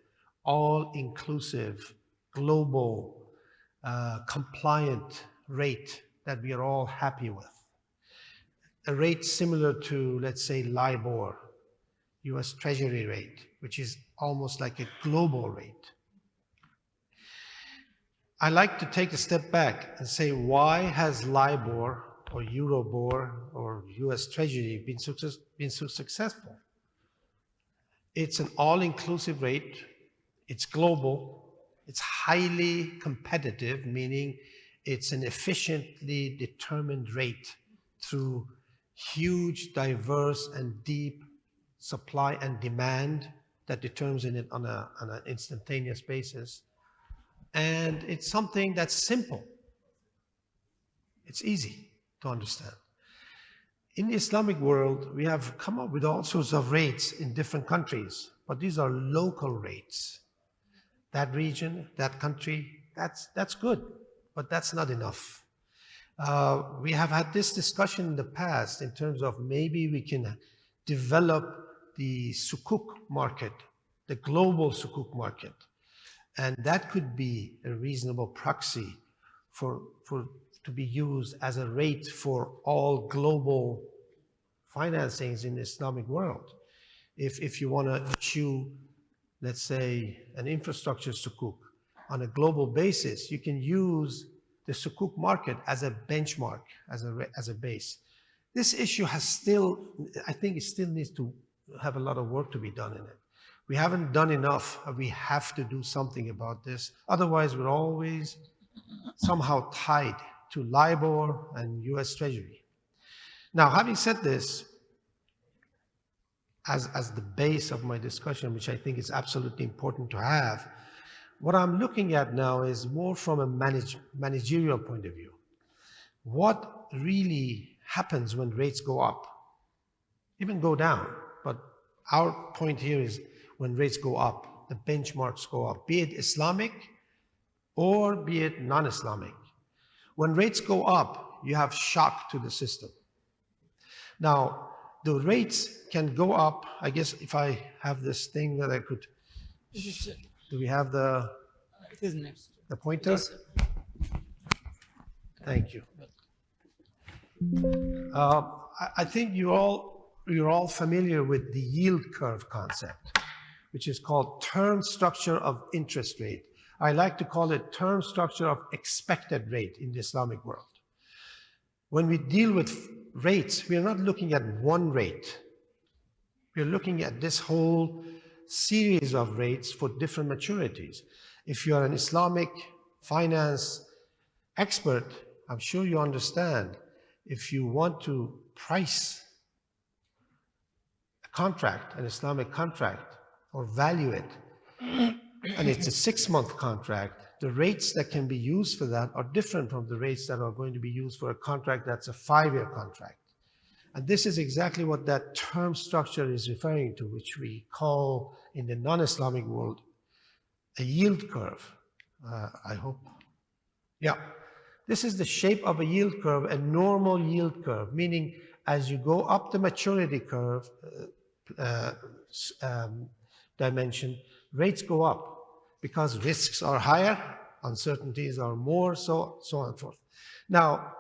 Speaker 6: all-inclusive, global, compliant rate that we are all happy with. A rate similar to, let's say, LIBOR, US Treasury rate, which is almost like a global rate. I like to take a step back and say, why has LIBOR or Eurobor or US Treasury been so successful? It's an all-inclusive rate, it's global, it's highly competitive, meaning it's an efficiently determined rate through huge, diverse, and deep supply and demand that determines it on an instantaneous basis. And it's something that's simple. It's easy to understand. In the Islamic world, we have come up with all sorts of rates in different countries, but these are local rates. That region, that country, that's good, but that's not enough. We have had this discussion in the past in terms of maybe we can develop the sukuk market, the global sukuk market, and that could be a reasonable proxy to be used as a rate for all global financings in the Islamic world. If you want to issue, let's say, an infrastructure sukuk on a global basis, you can use the sukuk market as a benchmark, as a base. This issue has still, I think it still needs to have a lot of work to be done in it. We haven't done enough. We have to do something about this. Otherwise, we're always somehow tied to LIBOR and US Treasury. Now, having said this, as the base of my discussion, which I think is absolutely important to have, what I'm looking at now is more from a managerial point of view. What really happens when rates go up? Even go down, but Our point here is when rates go up, the benchmarks go up, be it Islamic or be it non-Islamic. When rates go up, you have shock to the system. Now, the rates can go up. I guess if I have this thing that I could, do we have the
Speaker 4: It is next.
Speaker 6: the pointer? Thank you. I think you're all familiar with the yield curve concept, which is called term structure of interest rate. I like to call it term structure of expected rate in the Islamic world. When we deal with rates, we are not looking at one rate. We're looking at this whole series of rates for different maturities. If you're an Islamic finance expert, I'm sure you understand, if you want to price a contract, an Islamic contract, or value it, and it's a 6-month contract, the rates that can be used for that are different from the rates that are going to be used for a contract that's a 5-year contract. And this is exactly what that term structure is referring to, which we call in the non-Islamic world a yield curve. I hope. Yeah. This is the shape of a yield curve, a normal yield curve, meaning as you go up the maturity curve dimension, rates go up because risks are higher, uncertainties are more, so on and forth. Now,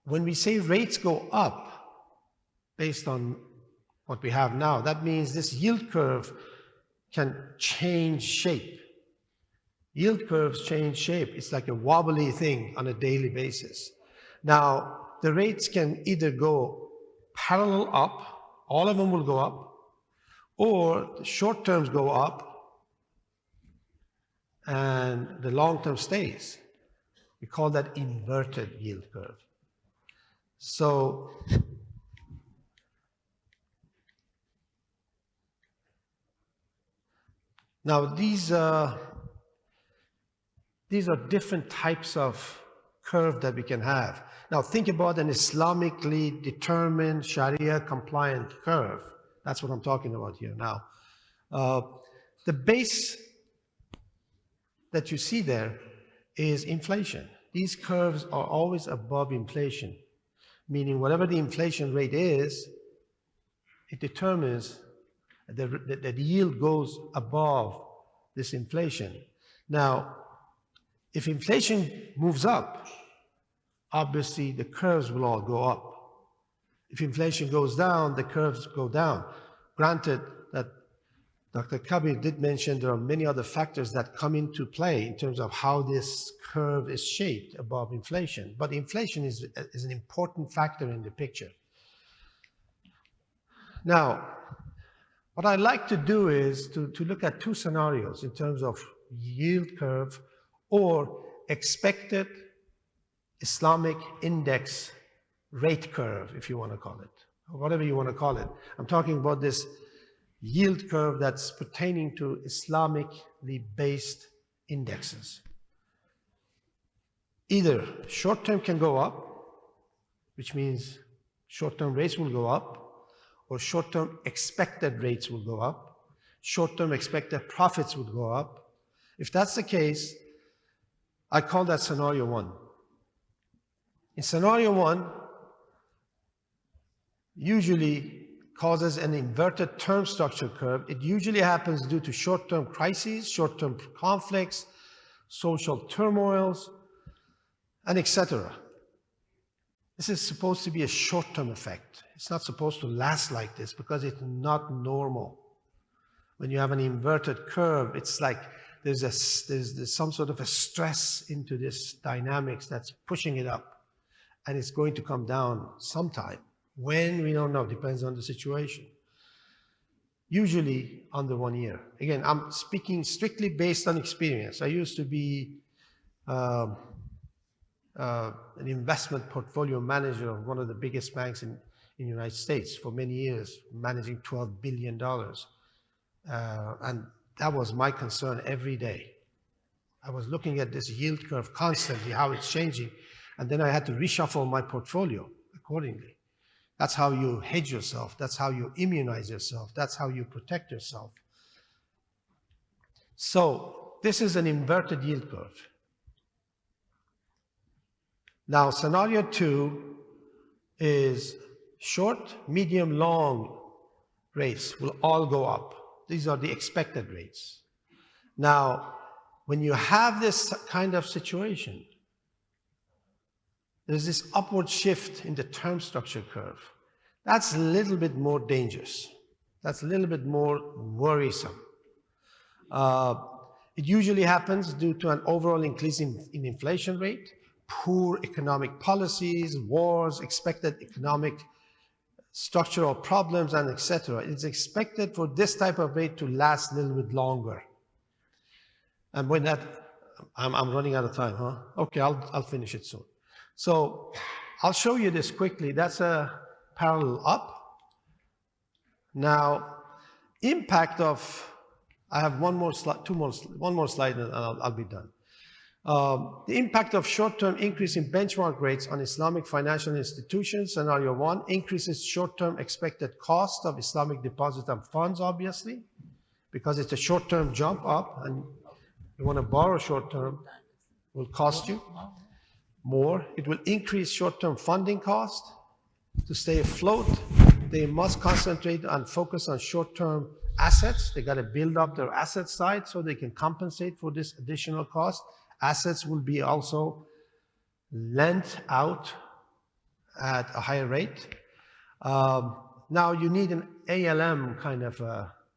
Speaker 6: when we say rates go up based on what we have now, that means this yield curve can change shape. Yield curves change shape. It's like a wobbly thing on a daily basis. Now, the rates can either go parallel up, all of them will go up, or the short terms go up and the long term stays. We call that inverted yield curve. So now these are different types of curve that we can have. Now think about an Islamically determined Sharia compliant curve. That's what I'm talking about here now. The base that you see there is inflation. These curves are always above inflation, meaning whatever the inflation rate is, it determines that the yield goes above this inflation. Now, if inflation moves up, obviously the curves will all go up. If inflation goes down, the curves go down. Granted that Dr. Kabir did mention there are many other factors that come into play in terms of how this curve is shaped above inflation, but inflation is an important factor in the picture. Now, what I like to do is to look at two scenarios in terms of yield curve or expected Islamic index rate curve, if you want to call it, or whatever you want to call it. I'm talking about this yield curve that's pertaining to Islamically based indexes. Either short-term can go up, which means short-term rates will go up, or short-term expected rates will go up, short-term expected profits would go up. If that's the case, I call that scenario one. In scenario one, usually causes an inverted term structure curve. It usually happens due to short-term crises, short-term conflicts, social turmoils, and etc. This is supposed to be a short-term effect. It's not supposed to last like this because it's not normal. When you have an inverted curve, it's like there's some sort of a stress into this dynamics that's pushing it up, and it's going to come down sometime. When, we don't know, depends on the situation. Usually under 1 year. Again, I'm speaking strictly based on experience. I used to be an investment portfolio manager of one of the biggest banks in the United States for many years, managing $12 billion. And that was my concern every day. I was looking at this yield curve constantly, how it's changing, and then I had to reshuffle my portfolio accordingly. That's how you hedge yourself. That's how you immunize yourself. That's how you protect yourself. So this is an inverted yield curve. Now, scenario 2 is short, medium, long rates will all go up. These are the expected rates. Now, when you have this kind of situation, there's this upward shift in the term structure curve. That's a little bit more dangerous. That's a little bit more worrisome. It usually happens due to an overall increase in inflation rate, poor economic policies, wars, expected economic structural problems, and etc. It's expected for this type of rate to last a little bit longer. And when that, I'm running out of time, huh? Okay, I'll finish it soon. So I'll show you this quickly. That's a parallel up. Now, impact of, I have one more slide and I'll be done. The impact of short-term increase in benchmark rates on Islamic financial institutions, scenario 1, increases short-term expected cost of Islamic deposits and funds, obviously, because it's a short-term jump up, and you want to borrow short-term, will cost you more. It will increase short-term funding cost. To stay afloat, they must concentrate and focus on short-term assets. They got to build up their asset side so they can compensate for this additional cost. Assets will be also lent out at a higher rate. Now you need an ALM kind of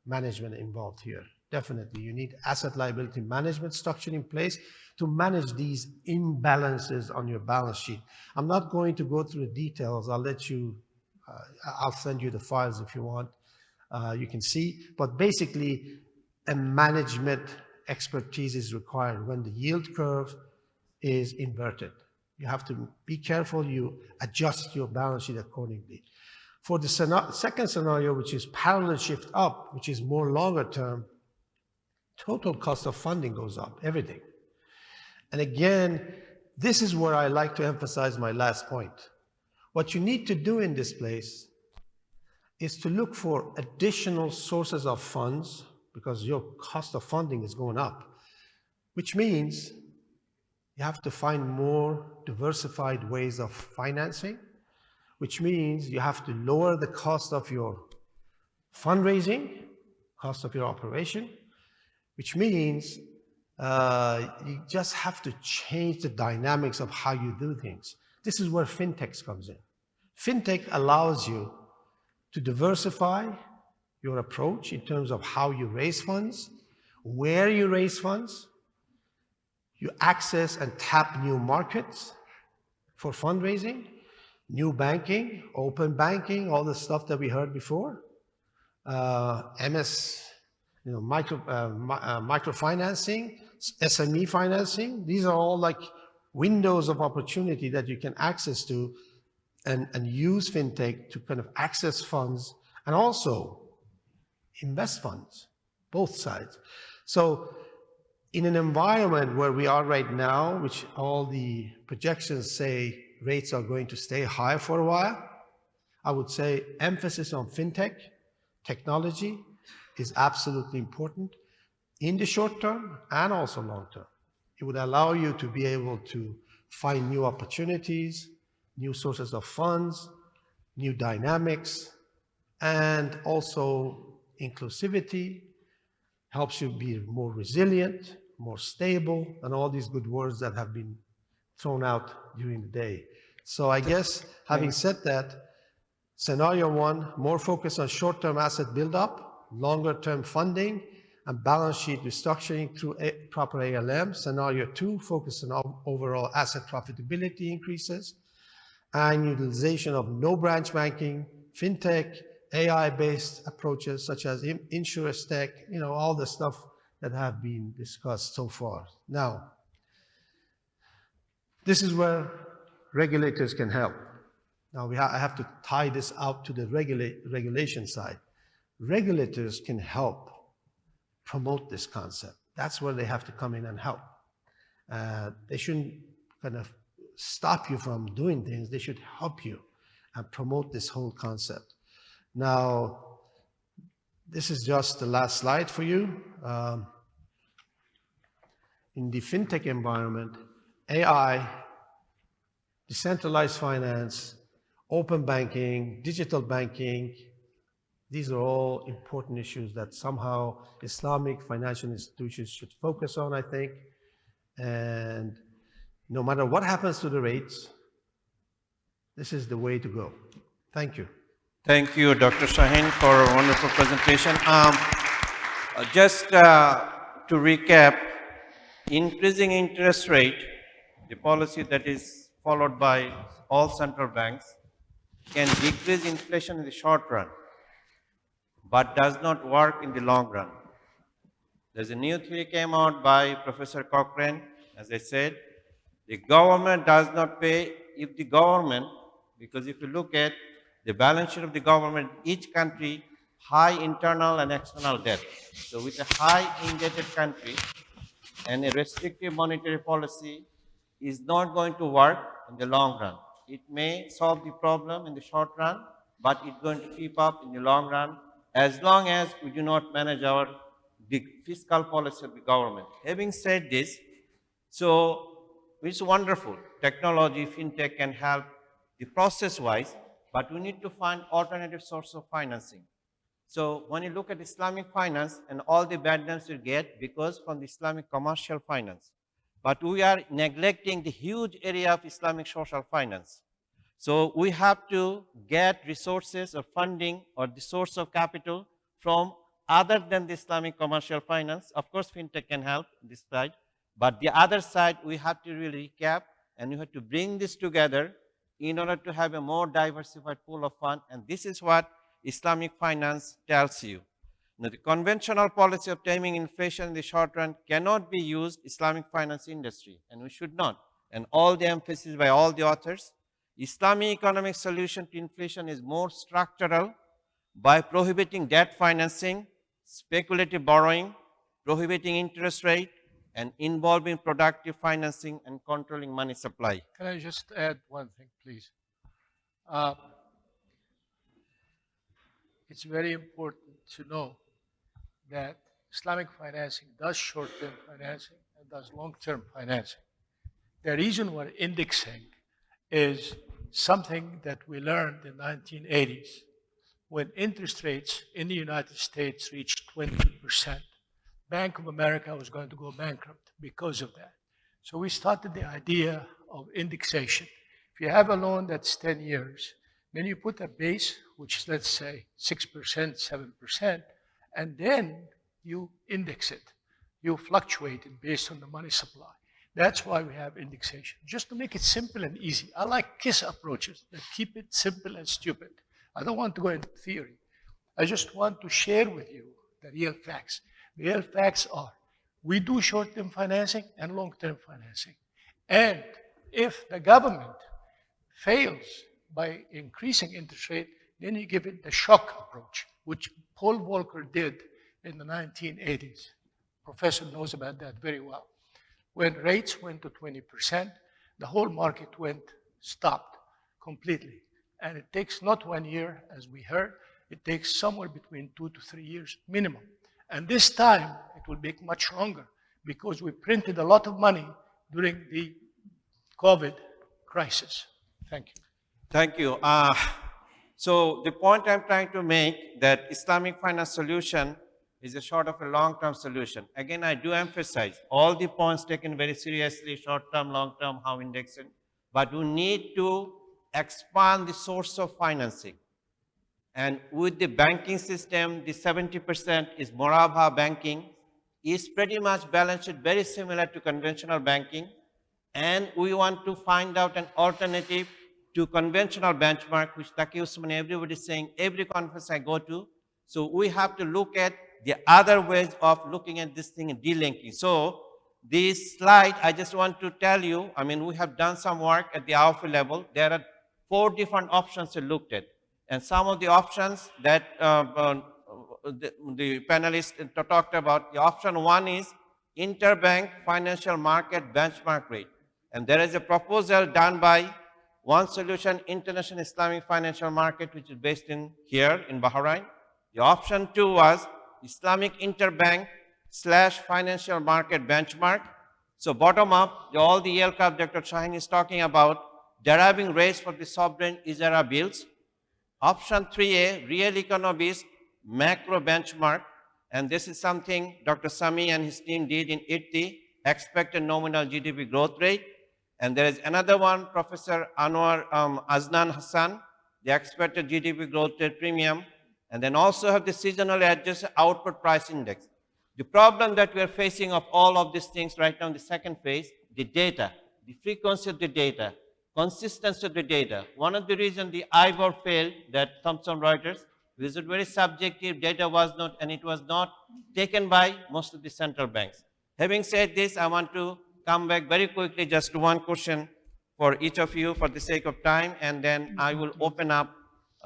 Speaker 6: management involved here. Definitely, you need asset liability management structure in place to manage these imbalances on your balance sheet. I'm not going to go through the details. I'll let you, I'll send you the files if you want. You can see, but basically a management expertise is required when the yield curve is inverted. You have to be careful, you adjust your balance sheet accordingly. For the second scenario, which is parallel shift up, which is more longer term, total cost of funding goes up, everything. And again, this is where I like to emphasize my last point. What you need to do in this place is to look for additional sources of funds, because your cost of funding is going up, which means you have to find more diversified ways of financing, which means you have to lower the cost of your fundraising, cost of your operation, which means you just have to change the dynamics of how you do things. This is where fintech comes in. Fintech allows you to diversify your approach in terms of how you raise funds, where you raise funds, you access and tap new markets for fundraising, new banking, open banking, all the stuff that we heard before, microfinancing, SME financing. These are all like windows of opportunity that you can access to and use fintech to kind of access funds and also invest funds, both sides. So in an environment where we are right now, which all the projections say rates are going to stay high for a while, I would say emphasis on fintech, technology is absolutely important in the short term and also long term. It would allow you to be able to find new opportunities, new sources of funds, new dynamics, and also inclusivity, helps you be more resilient, more stable, and all these good words that have been thrown out during the day. So I guess having said that, scenario 1, more focus on short-term asset buildup, longer-term funding, and balance sheet restructuring through proper ALM. Scenario 2, focus on overall asset profitability increases, and utilization of no branch banking, fintech, AI-based approaches such as InsurTech, all the stuff that have been discussed so far. Now, this is where regulators can help. Now, I have to tie this out to the regulation side. Regulators can help promote this concept. That's where they have to come in and help. They shouldn't kind of stop you from doing things. They should help you and promote this whole concept. Now, this is just the last slide for you. In the fintech environment, AI, decentralized finance, open banking, digital banking, these are all important issues that somehow Islamic financial institutions should focus on, I think. And no matter what happens to the rates, this is the way to go. Thank you.
Speaker 2: Thank you, Dr. Shaheen, for a wonderful presentation. Just to recap, increasing interest rate, the policy that is followed by all central banks, can decrease inflation in the short run, but does not work in the long run. There's a new theory came out by Professor Cochrane, as I said, the government does not pay if the government, because if you look at the balance sheet of the government, each country, high internal and external debt. So with a high indebted country and a restrictive monetary policy is not going to work in the long run. It may solve the problem in the short run, but it's going to keep up in the long run as long as we do not manage our fiscal policy of the government. Having said this, so it's wonderful. Technology, fintech can help the process-wise, but we need to find alternative source of financing. So when you look at Islamic finance and all the bad names we get because from the Islamic commercial finance, but we are neglecting the huge area of Islamic social finance. So we have to get resources or funding or the source of capital from other than the Islamic commercial finance. Of course, fintech can help this side, but the other side we have to really recap and we have to bring this together in order to have a more diversified pool of funds, and this is what Islamic finance tells you. Now, the conventional policy of taming inflation in the short run cannot be used Islamic finance industry, and we should not. And all the emphasis by all the authors, Islamic economic solution to inflation is more structural by prohibiting debt financing, speculative borrowing, prohibiting interest rate, and involving productive financing and controlling money supply.
Speaker 3: Can I just add one thing, please? It's very important to know that Islamic financing does short-term financing and does long-term financing. The reason we're indexing is something that we learned in the 1980s when interest rates in the United States reached 20%. Bank of America was going to go bankrupt because of that. So we started the idea of indexation. If you have a loan that's 10 years, then you put a base, which is, let's say, 6%, 7%, and then you index it. You fluctuate it based on the money supply. That's why we have indexation, just to make it simple and easy. I like KISS approaches that keep it simple and stupid. I don't want to go into theory. I just want to share with you the real facts. The real facts are, we do short-term financing and long-term financing. And if the government fails by increasing interest rate, then you give it the shock approach, which Paul Volcker did in the 1980s. Professor knows about that very well. When rates went to 20%, the whole market stopped completely. And it takes not 1 year, as we heard, it takes somewhere between 2 to 3 years minimum. And this time, it will take much longer because we printed a lot of money during the COVID crisis. Thank you.
Speaker 2: Thank you. So the point I'm trying to make that Islamic finance solution is a sort of a long-term solution. Again, I do emphasize all the points taken very seriously, short-term, long-term, how indexing, but we need to expand the source of financing. And with the banking system, the 70% is Morabha banking, is pretty much balance sheet very similar to conventional banking. And we want to find out an alternative to conventional benchmark, which Taqi Usman, everybody is saying, every conference I go to. So we have to look at the other ways of looking at this thing and delinking. So this slide, I just want to tell you, I mean, we have done some work at the AAOIFI level. There are 4 different options we looked at. And some of the options that the panelists talked about, the option 1 is interbank financial market benchmark rate. And there is a proposal done by One solution, International Islamic Financial Market, which is based in here in Bahrain. The option 2 was Islamic Interbank / Financial Market Benchmark. So bottom up, all the yield curve Dr. Shaheen is talking about, deriving rates for the sovereign Ijara bills. Option 3A, Real Economies Macro Benchmark, and this is something Dr. Sami and his team did in ITTI, expected nominal GDP growth rate. And there is another one, Professor Anwar Aznan Hassan, the expected GDP growth rate premium, and then also have the seasonally adjusted output price index. The problem that we are facing of all of these things right now in the second phase, the data, the frequency of the data, consistency of the data. One of the reasons the IBOR failed, that Thomson Reuters, because it was very subjective, data was not, and it was not taken by most of the central banks. Having said this, I want to come back very quickly just to one question for each of you for the sake of time, and then I will open up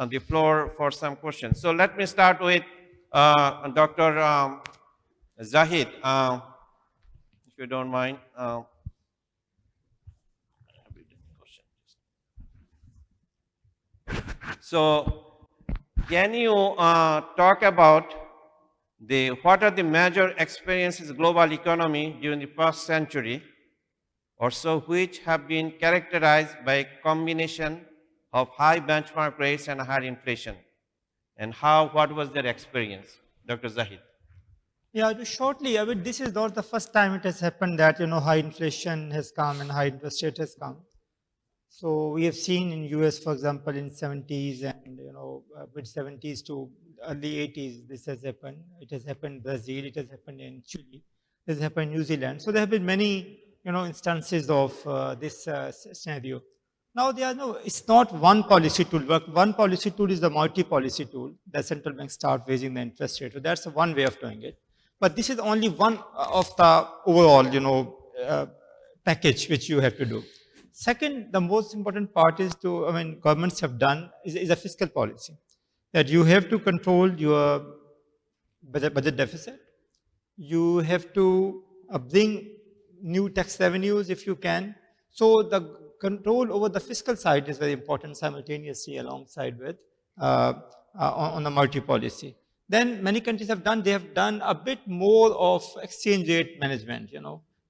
Speaker 2: the floor for some questions. So let me start with Dr. Zahid, if you don't mind. So can you talk about what are the major experiences global economy during the past century or so which have been characterized by a combination of high benchmark rates and high inflation? And what was their experience? Dr. Zahid.
Speaker 4: Yeah, just shortly, I mean, this is not the first time it has happened that, high inflation has come and high interest rate has come. So we have seen in US, for example, in 70s and, mid 70s to early 80s, this has happened. It has happened in Brazil, it has happened in Chile, it has happened in New Zealand. So there have been many, instances of this scenario. Now, it's not one policy tool. One policy tool is the multi-policy tool. The central bank start raising the interest rate. So that's one way of doing it. But this is only one of the overall, package which you have to do. Second, the most important part is governments have done is a fiscal policy. That you have to control your budget deficit. You have to bring new tax revenues if you can. So the control over the fiscal side is very important simultaneously alongside with on the multi-policy. Then many countries have done a bit more of exchange rate management,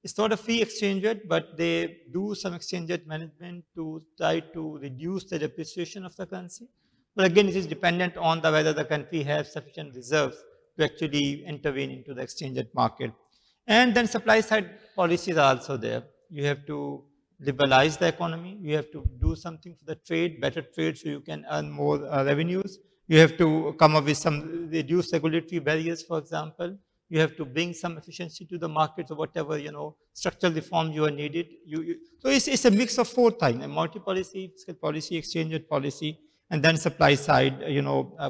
Speaker 4: It's not a free exchange rate, but they do some exchange rate management to try to reduce the depreciation of the currency. But again, it is dependent on whether the country has sufficient reserves to actually intervene into the exchange rate market. And then supply side policies are also there. You have to liberalize the economy. You have to do something for the trade, better trade, so you can earn more revenues. You have to come up with some reduced regulatory barriers, for example. You have to bring some efficiency to the markets or whatever, structural reforms you are needed. So it's a mix of four things: multi-policy, fiscal policy, exchange rate policy, and then supply side,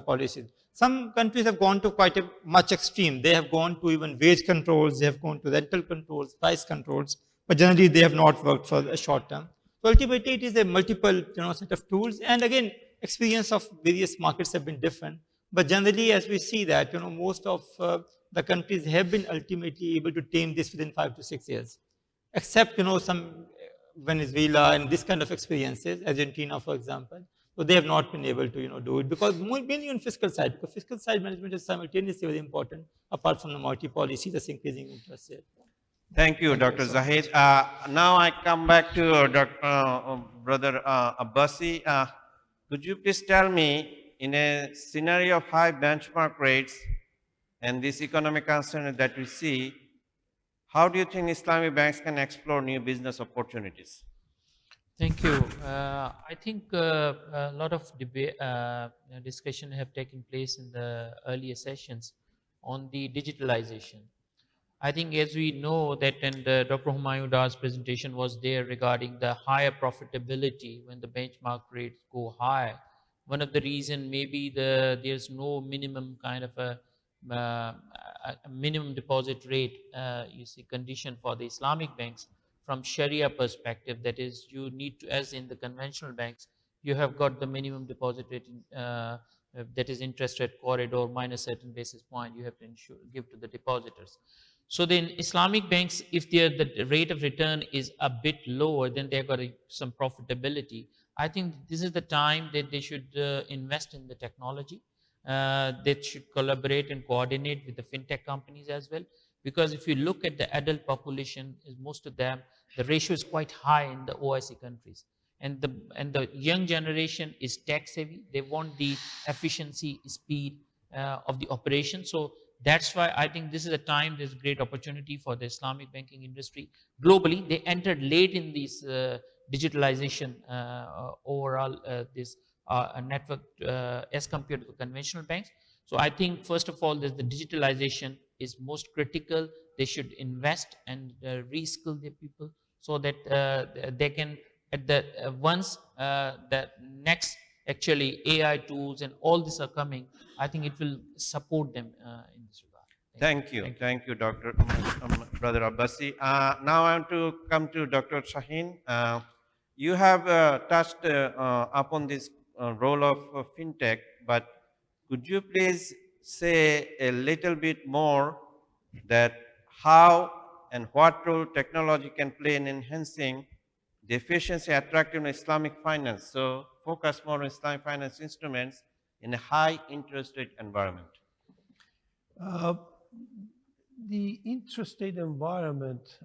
Speaker 4: policies. Some countries have gone to quite a much extreme. They have gone to even wage controls, they have gone to rental controls, price controls, but generally they have not worked for a short term. So ultimately it is a multiple, set of tools. And again, experience of various markets have been different. But generally, as we see that, most of the countries have been ultimately able to tame this within 5 to 6 years, except, some Venezuela and this kind of experiences, Argentina, for example. So they have not been able to, do it because mainly on fiscal side, because fiscal side management is simultaneously very important, apart from the multi-policy, that's increasing interest rate.
Speaker 2: Thank you, Dr. Zahid. Now I come back to Brother Abbasi. Could you please tell me, in a scenario of high benchmark rates and this economic concern that we see, how do you think Islamic banks can explore new business opportunities?
Speaker 5: Thank you. I think a lot of debate, discussion have taken place in the earlier sessions on the digitalization. I think as we know that, and Dr. Humayun Dar's presentation was there regarding the higher profitability when the benchmark rates go high. One of the reason maybe there's no minimum kind of a minimum deposit rate, you see, condition for the Islamic banks from Sharia perspective. That is, you need to, as in the conventional banks, you have got the minimum deposit rate that is interest rate corridor minus certain basis point you have to give to the depositors. So then Islamic banks, if the rate of return is a bit lower, then they've got some profitability. I think this is the time that they should invest in the technology. They should collaborate and coordinate with the fintech companies as well. Because if you look at the adult population, most of them, the ratio is quite high in the OIC countries. And the young generation is tech savvy. They want the efficiency, speed of the operation. So that's why I think this is a time, there's great opportunity for the Islamic banking industry. Globally, they entered late in this digitalization overall, this network as compared to conventional banks. So I think, first of all, there's the digitalization is most critical. They should invest and reskill their people so that they can, at the once the next actually AI tools and all this are coming, I think it will support them in this regard.
Speaker 2: Thank you, Dr. Brother Abbasi. Now I want to come to Dr. Shaheen. You have touched upon this role of fintech, but could you please say a little bit more that how and what role technology can play in enhancing the efficiency, attractiveness of Islamic finance? So focus more on Islamic finance instruments in a high interest rate environment.
Speaker 6: The interest rate environment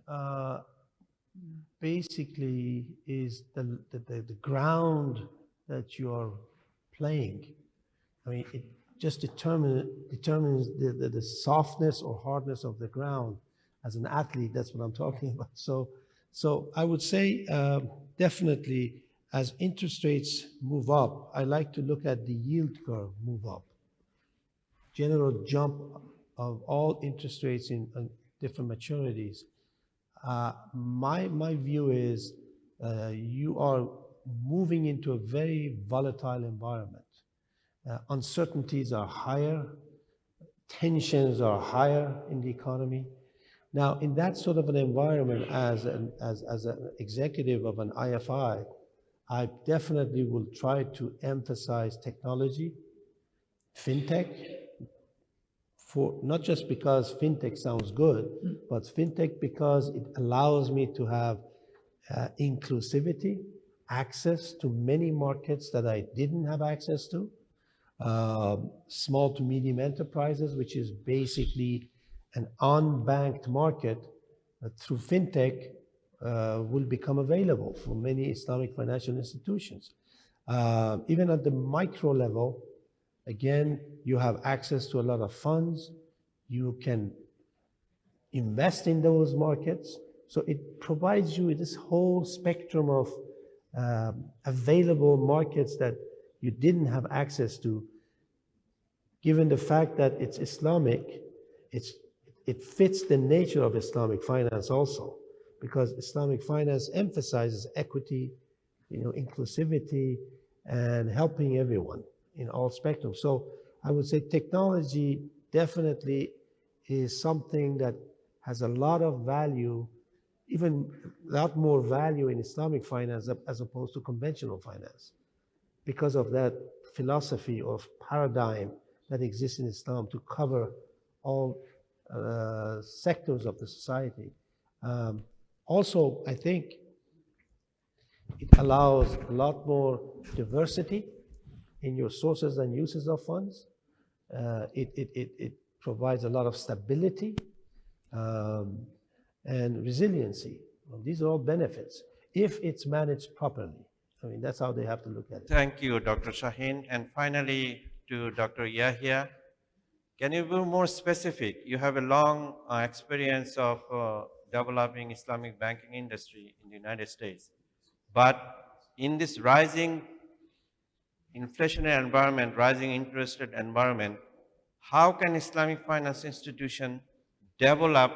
Speaker 6: basically is the ground that you are playing. I mean, it just determines the softness or hardness of the ground. As an athlete, that's what I'm talking about. So I would say definitely as interest rates move up, I like to look at the yield curve move up. General jump of all interest rates in different maturities. My view is you are moving into a very volatile environment. Uncertainties are higher, tensions are higher in the economy. Now, in that sort of an environment, as an executive of an IFI, I definitely will try to emphasize technology, fintech, for not just because fintech sounds good, but fintech because it allows me to have inclusivity, access to many markets that I didn't have access to, small to medium enterprises, which is basically an unbanked market through fintech will become available for many Islamic financial institutions. Even at the micro level, again, you have access to a lot of funds. You can invest in those markets. So it provides you this whole spectrum of available markets that you didn't have access to. Given the fact that it's Islamic, it fits the nature of Islamic finance also, because Islamic finance emphasizes equity, inclusivity, and helping everyone in all spectrums. So I would say technology definitely is something that has a lot of value, even a lot more value in Islamic finance as opposed to conventional finance, because of that philosophy of paradigm that exists in Islam to cover all sectors of the society. Also, I think it allows a lot more diversity in your sources and uses of funds. It provides a lot of stability and resiliency. Well, these are all benefits if it's managed properly. I mean, that's how they have to look at it.
Speaker 2: Thank you, Dr. Shaheen. And finally, to Dr. Yahya, can you be more specific? You have a long experience of developing Islamic banking industry in the United States. But in this rising inflationary environment, rising interest rate environment, how can Islamic finance institution develop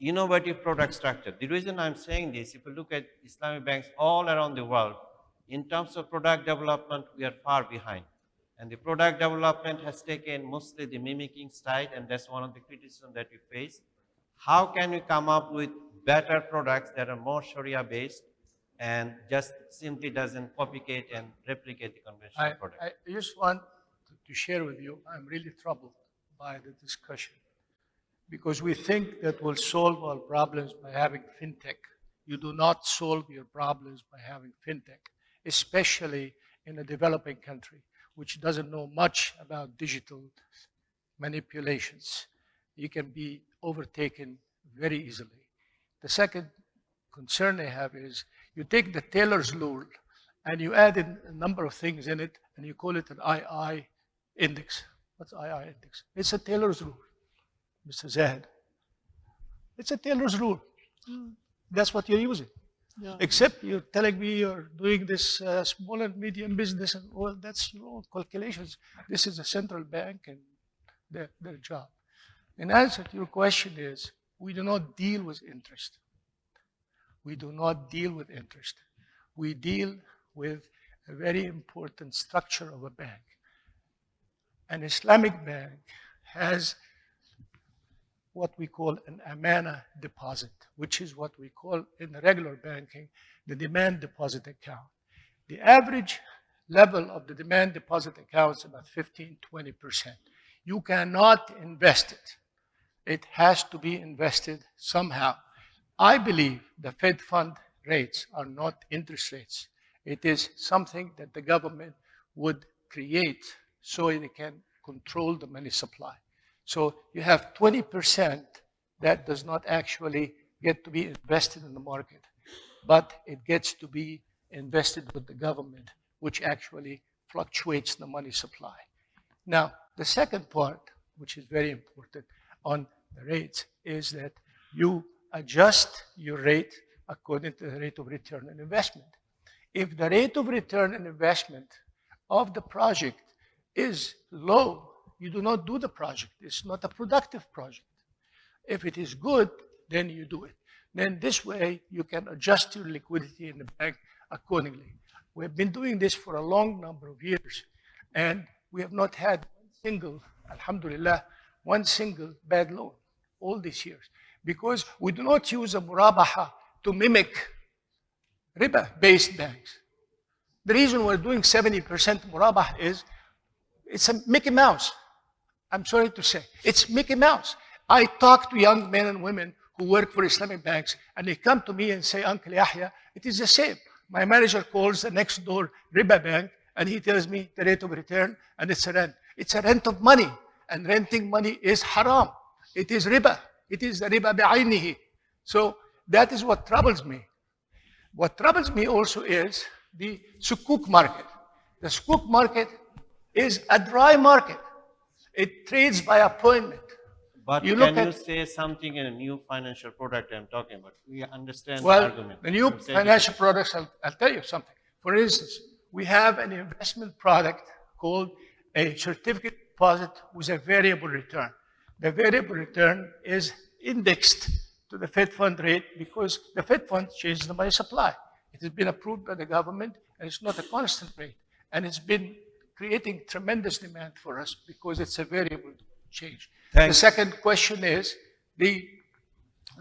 Speaker 2: innovative product structure? The reason I'm saying this, if you look at Islamic banks all around the world, in terms of product development, we are far behind. And the product development has taken mostly the mimicking style, and that's one of the criticisms that we face. How can we come up with better products that are more Sharia-based and just simply doesn't copycat and replicate the conventional product?
Speaker 3: I just want to share with you, I'm really troubled by the discussion because we think that we'll solve our problems by having fintech. You do not solve your problems by having fintech. especially in a developing country, which doesn't know much about digital manipulations. You can be overtaken very easily. The second concern I have is you take the Taylor's rule and you add in a number of things in it and you call it an II index. What's II index? It's a Taylor's rule, Mr. Zahid. It's a Taylor's rule. That's what you're using. Except you're telling me you're doing this small and medium business, and well, that's your own calculations. This is a central bank and their job. In answer to your question is, we do not deal with interest. We do not deal with interest. We deal with a very important structure of a bank. An Islamic bank has what we call an amana deposit, which is what we call in the regular banking the demand deposit account. The average level of the demand deposit account is about 15–20%. You cannot invest it. It has to be invested somehow. I believe the Fed fund rates are not interest rates. It is something that the government would create so it can control the money supply. So you have 20% that does not actually get to be invested in the market, but it gets to be invested with the government, which actually fluctuates the money supply. Now, the second part, which is very important on the rates, is that you adjust your rate according to the rate of return on investment. If the rate of return on investment of the project is low, you do not do the project. It's not a productive project. If it is good, then you do it. Then this way, you can adjust your liquidity in the bank accordingly. We've been doing this for a long number of years, and we have not had one single, alhamdulillah, one single bad loan all these years, because we do not use a murabaha to mimic riba-based banks. The reason we're doing 70% murabaha is it's a Mickey Mouse. I'm sorry to say. It's Mickey Mouse. I talk to young men and women who work for Islamic banks, and they come to me and say, Uncle Yahya, it is the same. My manager calls the next door riba bank, and he tells me the rate of return, and it's a rent. It's a rent of money, and renting money is haram. It is riba. It is the riba bi'aynihi. So that is what troubles me. What troubles me also is the sukuk market. The sukuk market is a dry market. It trades by appointment.
Speaker 2: But can you say something in a new financial product I'm talking about? We understand the argument.
Speaker 3: The new financial products, I'll tell you something. For instance, we have an investment product called a certificate deposit with a variable return. The variable return is indexed to the Fed fund rate because the Fed fund changes the money supply. It has been approved by the government, and it's not a constant rate. And it's been creating tremendous demand for us because it's a variable change. The second question is the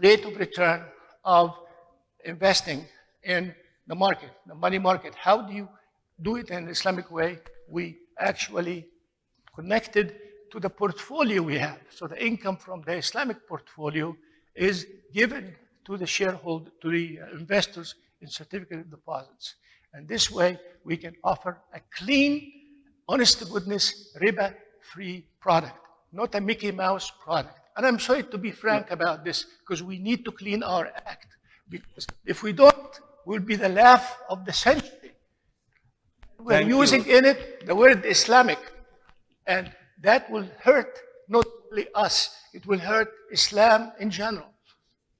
Speaker 3: rate of return of investing in the market, the money market. How do you do it in an Islamic way? We actually connected to the portfolio we have. So the income from the Islamic portfolio is given to the shareholder, to the investors in certificate deposits. And this way we can offer a clean, honest to goodness, riba-free product, not a Mickey Mouse product. And I'm sorry to be frank about this because we need to clean our act. Because if we don't, we'll be the laugh of the century. We're using in it the word Islamic. And that will hurt not only us, it will hurt Islam in general.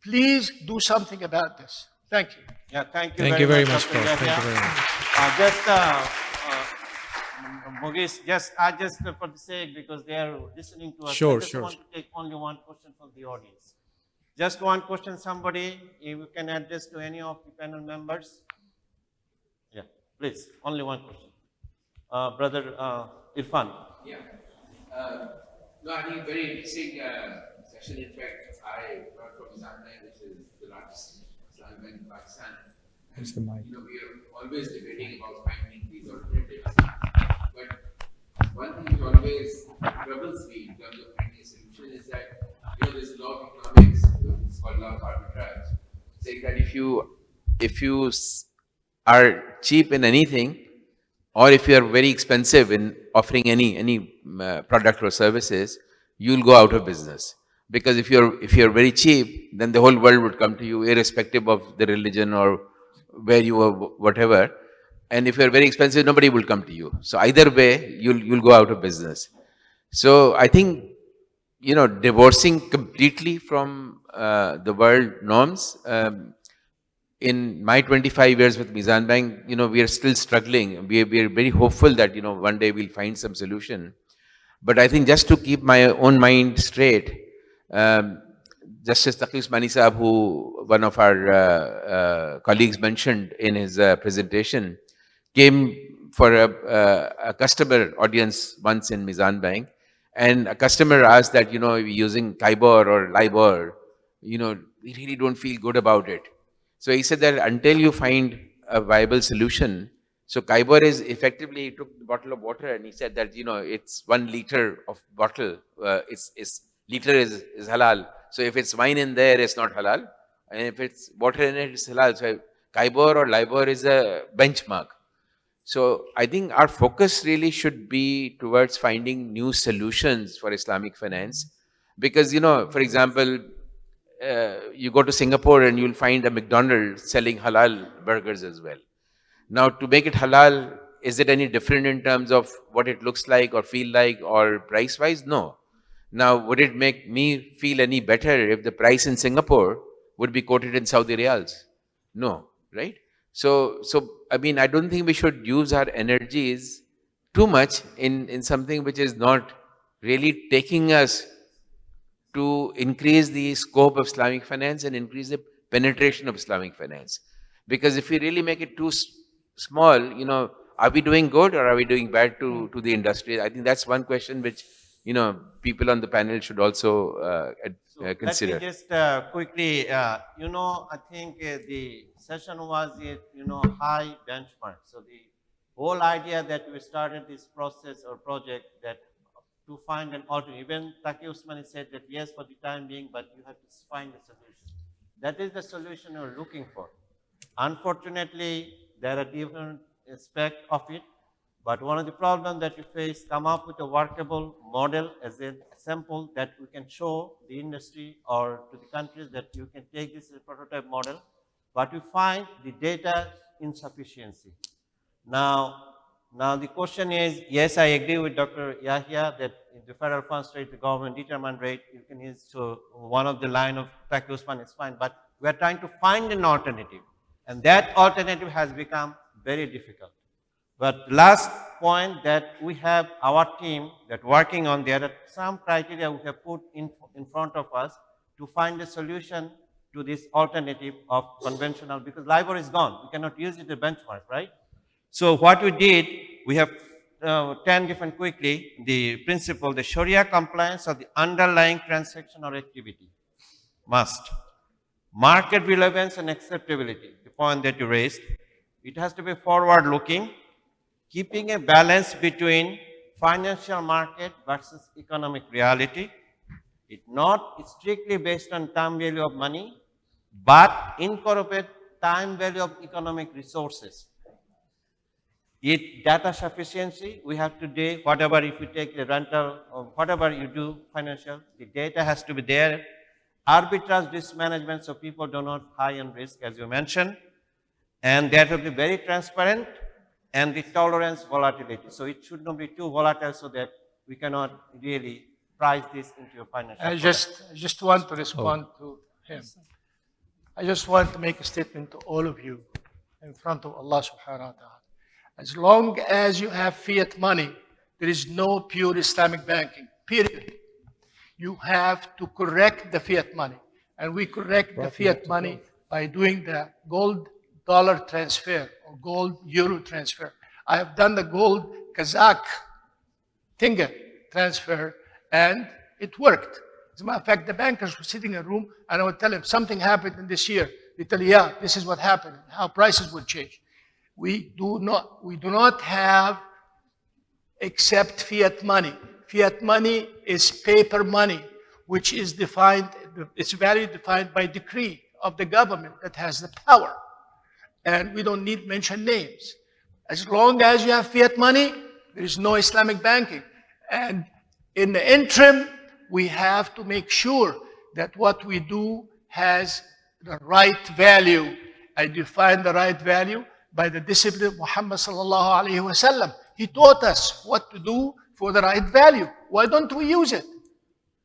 Speaker 3: Please do something about this. Thank you.
Speaker 2: Yeah, thank you.
Speaker 1: Thank you very much,
Speaker 2: Dr.
Speaker 1: Prof.
Speaker 2: Yahya.
Speaker 1: Thank you very much.
Speaker 2: Mughis, just for the sake, because they are listening to us,
Speaker 1: Sure,
Speaker 2: I just
Speaker 1: sure.
Speaker 2: want to take only one question from the audience. Just one question, somebody, if you can address to any of the panel members. Yeah, please, only one question. Brother Irfan.
Speaker 7: Yeah. No, I think very interesting session. In fact, I brought from Zambia, which is the largest Islamic bank in Pakistan.
Speaker 1: Here's the mic.
Speaker 7: You know, we are always debating about finding these alternatives. But one thing which always troubles me in terms of finding a solution is that, you know, there's a law of economics, it's called law of arbitrage, saying that if you are cheap in anything, or if you are very expensive in offering any product or services, you'll go out of business. Because if you're very cheap, then the whole world would come to you, irrespective of the religion or where you are, whatever. And if you're very expensive, nobody will come to you. So either way, you'll go out of business. So I think, divorcing completely from the world norms. In my 25 years with Mizan Bank, we are still struggling. We are very hopeful that, one day we'll find some solution. But I think just to keep my own mind straight, Justice Taqi Usmani Sahab, who one of our colleagues mentioned in his presentation, came for a customer audience once in Mizan Bank, and a customer asked that, using Kybor or Libor, we really don't feel good about it. So he said that until you find a viable solution, so Kybor is effectively, he took the bottle of water and he said that, it's 1 liter of bottle, liter is halal. So if it's wine in there, it's not halal. And if it's water in it, it's halal. So Kybor or Libor is a benchmark. So I think our focus really should be towards finding new solutions for Islamic finance. Because, for example, you go to Singapore and you'll find a McDonald's selling halal burgers as well. Now, to make it halal, is it any different in terms of what it looks like or feel like or price-wise? No. Now, would it make me feel any better if the price in Singapore would be quoted in Saudi riyals? No, right? So I mean, I don't think we should use our energies too much in something which is not really taking us to increase the scope of Islamic finance and increase the penetration of Islamic finance. Because if we really make it too small, are we doing good or are we doing bad to the industry? I think that's one question which, people on the panel should also consider.
Speaker 2: Let me just quickly, I think the session was at, high benchmark. So the whole idea that we started this process or project that to find an alternative. Even Taqi Usmani said that yes, for the time being, but you have to find a solution. That is the solution you're looking for. Unfortunately, there are different aspects of it, but one of the problems that you face, come up with a workable model as a sample that we can show the industry or to the countries that you can take this as a prototype model, but we find the data insufficiency. Now the question is, yes, I agree with Dr. Yahya that the federal funds rate, the government determined rate, you can use so one of the line of Taqi Usman is fine, but we are trying to find an alternative, and that alternative has become very difficult. But last point that we have our team that working on, there are some criteria we have put in front of us to find a solution to this alternative of conventional, because LIBOR is gone. We cannot use it as a benchmark, right? So what we did, we have 10 different quickly, the principle, the Sharia compliance of the underlying transaction or activity, must. Market relevance and acceptability, the point that you raised, it has to be forward looking, keeping a balance between financial market versus economic reality. It not strictly based on time value of money, but incorporate time value of economic resources. It data sufficiency, we have to do whatever, if you take the rental or whatever you do financial, the data has to be there. Arbitrage risk management, so people do not high on risk, as you mentioned, and that will be very transparent, and the tolerance volatility. So it should not be too volatile so that we cannot really price this into your financial.
Speaker 3: I just want to respond to him. I just want to make a statement to all of you in front of Allah subhanahu wa ta'ala. As long as you have fiat money, there is no pure Islamic banking, period. You have to correct the fiat money. And we correct the fiat money by doing the gold dollar transfer or gold euro transfer. I have done the gold Kazakh tenge transfer and it worked. As a matter of fact, the bankers were sitting in a room and I would tell them something happened in this year. They tell you, yeah, this is what happened, how prices would change. We do not have except fiat money. Fiat money is paper money, which is defined, its value defined by decree of the government that has the power. and we don't need mention names. As long as you have fiat money, there is no Islamic banking. And in the interim, we have to make sure that what we do has the right value. I define the right value by the discipline of Muhammad sallallahu alaihi wasallam. He taught us what to do for the right value. Why don't we use it?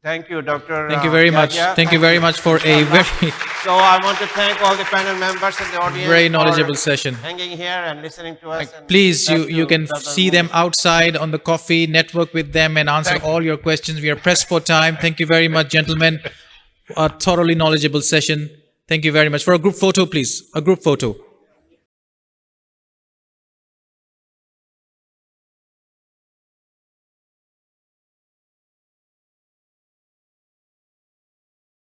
Speaker 2: Thank you, Dr.
Speaker 1: Thank you very much.
Speaker 2: Yahya.
Speaker 1: Thank you very much for a very,
Speaker 2: So I want to thank all the panel members and the audience
Speaker 1: very
Speaker 2: for
Speaker 1: knowledgeable session.
Speaker 2: hanging here and listening to us. And
Speaker 1: Please,
Speaker 2: that's
Speaker 1: you
Speaker 2: to
Speaker 1: can
Speaker 2: Dr.
Speaker 1: see them
Speaker 2: Mohammed.
Speaker 1: outside on the coffee, network with them and answer all your questions. We are pressed for time. Thank you very much, gentlemen. A thoroughly knowledgeable session. Thank you very much. For a group photo, please. A group photo.